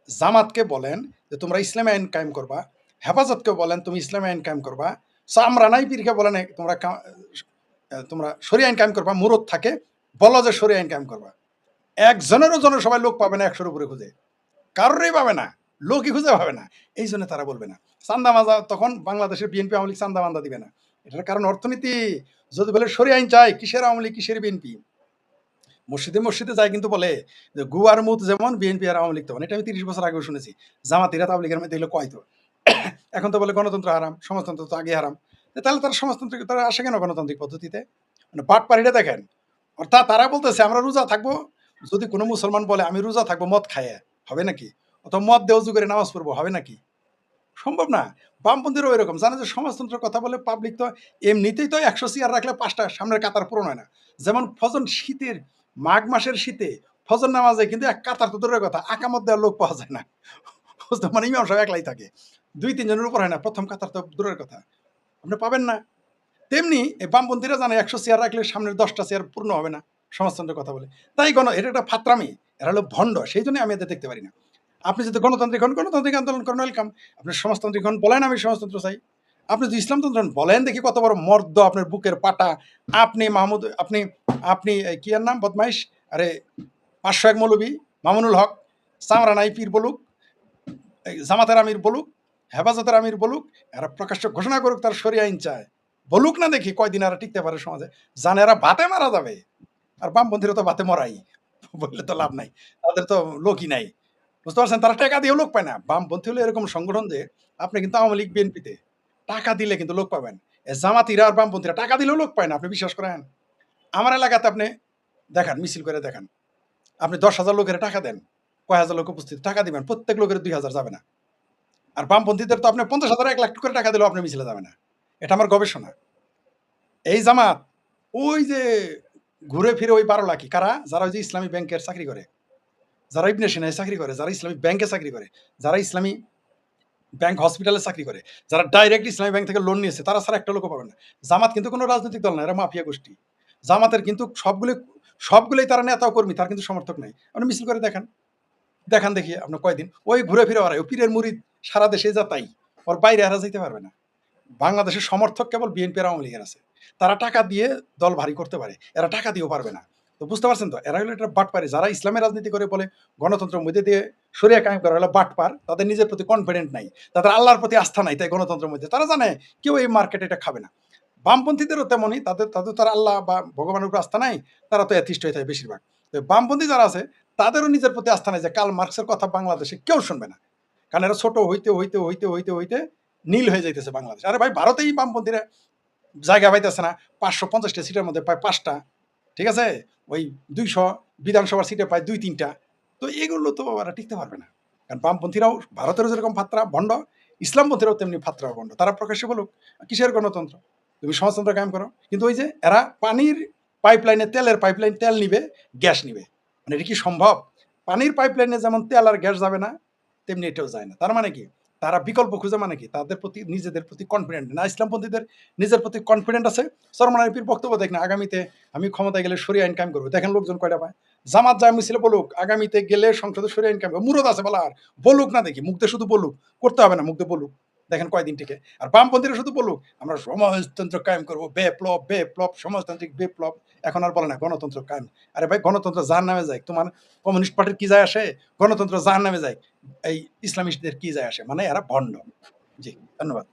জামাতকে বলেন যে তোমরা ইসলামী আইন কায়েম করবা, হেফাজতকে বলেন তুমি ইসলামী আইন কায়েম করবা, সামরানাই পীরকে বলেন তোমরা শরীয় আইন কায়েম করবা, মুরত থাকে বলো যে শরীয় আইন কায়েম করবা। একজনেরও জনসভায় লোক পাবে না ১০০-র উপরে খুঁজে, কারোরই পাবে না, লোকই খুঁজে পাবে না। এই জন্য তারা বলবে না। চান্দা মাজা তখন বাংলাদেশের বিএনপি আওয়ামী লীগ চান্দা মান্দা দিবে না। এটার কারণ অর্থনীতি। যদি বলে সরি আইন চাই, কিসের আওয়ামী লীগ কিসের বিএনপি? মসজিদে মসজিদে যায় কিন্তু বলে যে গুয়ার মুত যেমন বিএনপি আর আওয়ামী লীগ তেমন। এটা আমি ৩০ বছর আগেও শুনেছি। জামাতিরা তাবলীগের মধ্যে এগুলো কয় তো। এখন তো বলে গণতন্ত্র হারাম, সমাজতন্ত্র তো আগে হারাম। তাহলে তারা সমাজতন্ত্র তারা আসে কেন গণতান্ত্রিক পদ্ধতিতে? মানে বাটপাড়িটা দেখেন। অর্থাৎ তারা বলতেছে আমরা রোজা থাকবো, যদি কোনো মুসলমান বলে আমি রোজা থাকবো মদ খাইয়ে, হবে নাকি? অথবা মদ দিয়ে অজু করে নামাজ পড়বো, হবে নাকি? সম্ভব না। বামপন্থীরাও এরকম জানে যে সমাজতন্ত্রের কথা বলে পাবলিক তো এমনিতেই তো ১০০ চেয়ার রাখলে ৫টা সামনের কাতার পূরণ হয় না। যেমন শীতের মাঘ মাসের শীতে ফজর নামাজে কিন্তু এক কাতার তো দূরের কথা, আকামত দেওয়ার লোক পাওয়া যায় না। মানে ইমাম সাহেব একলাই থাকে। ২-৩ জনের উপর হয় না, প্রথম কাতার তো দূরের কথা। আপনি পাবেন না। তেমনি এই বামপন্থীরা জানে ১০০ চেয়ার রাখলে সামনের ১০টা চেয়ার পূর্ণ হবে না, সমাজতন্ত্রের কথা বলে। তাই এটা একটা ফাত্রামি, এরা হলো ভণ্ড। সেই জন্য আমি এদের দেখতে পারি না। আপনি যদি গণতান্ত্রিক হন, গণতান্ত্রিক আন্দোলন করেন, ওয়েলকাম। আপনি সমাজতান্ত্রিক হন, বলেন আমি সমাজতন্ত্র চাই। আপনি যদি ইসলামতন্ত্র হন, বলেন দেখি কত বড় মর্দ আপনার বুকের পাটা। আপনি মাহমুদ, আপনি আপনি কি এর নাম বদমাইশ? আরে ৫০১ মৌলবী মামুনুল হক, সামরানাই পীর বলুক, জামাতের আমির বলুক, হেফাজতের আমির বলুক, এরা প্রকাশ্য ঘোষণা করুক তার শরিয়া আইন চায়। বলুক না দেখি কয়দিন এরা টিকতে পারে সমাজে। জানে এরা ভাতে মারা যাবে। আর বামপন্থীরা তো ভাতে মরাই। বললে তো লাভ নাই। তাদের তো লোকই নাই। বুঝতে পারছেন? তারা টাকা দিয়েও লোক পায় না। বামপন্থী হলো এরকম সংগঠন যে আপনি কিন্তু আওয়ামী লীগ বিএনপিতে টাকা দিলে কিন্তু লোক পাবেন। জামাতিরা আর বামপন্থীরা টাকা দিলেও লোক পায় না। আপনি বিশ্বাস করেন? আমার এলাকাতে আপনি দেখান, মিছিল করে দেখান। আপনি ১০,০০০ লোকের টাকা দেন, কয় হাজার লোক উপস্থিত, টাকা দিবেন। প্রত্যেক লোকের ২,০০০ যাবে না। আর বামপন্থীদের তো আপনি ৫০,০০০ ১,০০,০০০ করে টাকা দিলেও আপনার মিছিলে যাবে না। এটা আমার গবেষণা। এই জামাত ওই যে ঘুরে ফিরে ওই ১২ লাখই কারা? যারা ওই যে ইসলামী ব্যাংকের চাকরি করে। যারা ইবনে সিনায় চাকরি করে, যারা ইসলামী ব্যাংকে চাকরি করে, যারা ইসলামী ব্যাংক হসপিটালে চাকরি করে, যারা ডাইরেক্ট ইসলামী ব্যাংক থেকে লোন নিয়েছে, তারা ছাড়া একটা লোকও পাবে না। জামাত কিন্তু কোনো রাজনৈতিক দল না, এরা মাফিয়া গোষ্ঠী। জামাতের কিন্তু সবগুলোই তারা নেতা ও কর্মী, তার কিন্তু সমর্থক নাই। আপনি মিছিল করে দেখান দেখি আপনার কয়দিন ওই ঘুরে ফিরে ওরাই পীরের মুরিদ সারা দেশে যা তাই, ওর বাইরে এরা যেতে পারবে না। বাংলাদেশের সমর্থক কেবল বিএনপি আর আওয়ামী লীগের আছে, তারা টাকা দিয়ে দল ভারী করতে পারে, এরা টাকা দিয়েও পারবে না। তো বুঝতে পারছেন তো, এরা হলো এটা বাটপারি। যারা ইসলামের রাজনীতি করে বলে গণতন্ত্রের মধ্যে দিয়ে সরিয়া কায়েম করা হলো বাটপার, তাদের নিজের প্রতি কনফিডেন্ট নাই, তাদের আল্লাহর প্রতি আস্থা নাই, তাই গণতন্ত্রের মধ্যে তারা জানে কেউ এই মার্কেটে এটা খাবে না। বামপন্থীদেরও তেমনই, তাদের তারা আল্লাহ বা ভগবানের উপর আস্থা নাই, তারা তো অ্যাথিস্ট হয়ে থাকে বেশিরভাগ। তো বামপন্থী যারা আছে তাদেরও নিজের প্রতি আস্থা নাই যে কার্ল মার্কসের কথা বাংলাদেশে কেউ শুনবে না, কারণ এরা ছোট হইতে হইতে হইতে হইতে হইতে নীল হয়ে যাইতেছে বাংলাদেশ। আরে ভাই, ভারতেই বামপন্থীরা জায়গা পাইতেছে না, 550টা সিটের মধ্যে পায় 5টা, ঠিক আছে, ওই 200 বিধানসভার সিটে পায় 2-3টা। তো এগুলো তো ওরা টিকতে পারবে না, কারণ বামপন্থীরাও ভারতেরও যেরকম ফাত্রা ভণ্ড, ইসলামপন্থীরাও তেমনি ফাত্রা ভণ্ড। তারা প্রকাশ্যে বলুক কিসের গণতন্ত্র, তুমি সমাজতন্ত্র কায়েম করো, কিন্তু ওই যে এরা পানির পাইপলাইনে তেলের পাইপলাইন তেল নিবে, গ্যাস নিবে, মানে এটা কি সম্ভব? পানির পাইপলাইনে যেমন তেল আর গ্যাস যাবে না, তেমনি এটাও যায় না। তার মানে কি, তারা বিকল্প খুঁজে, মানে কি তাদের প্রতি নিজেদের প্রতি কনফিডেন্ট না। ইসলামপন্থীদের নিজের প্রতি কনফিডেন্ট আছে। সরমান আরিফির বক্তব্য দেখ না, আগামীতে আমি ক্ষমতায় গেলে শরিয়া আইন কায়েম করবো, দেখেন লোকজন কয়টা পায়। জামাত যায় মিছিলে বলুক আগামীতে গেলে সংসদে শরিয়া আইন কায়েম করবো, মুরদ আছে বলার, বলুক না দেখি, মুখতে শুধু বলুক, করতে হবে না, মুখতে বলুক, দেখেন কয়দিন থেকে। আর বামপন্থীরা শুধু বলুক আমরা সমাজতন্ত্র কায়েম করবো, বিপ্লব বিপ্লব সমাজতান্ত্রিক বিপ্লব, এখন আর বলে না গণতন্ত্র কায়েম। আরে ভাই, গণতন্ত্র জাহার নামে যায়, তোমার কমিউনিস্ট পার্টির কি যায় আসে? গণতন্ত্র জাহার নামে যায়, এই ইসলামিস্টদের কি যায় আসে? মানে এরা ভণ্ড। জি, ধন্যবাদ।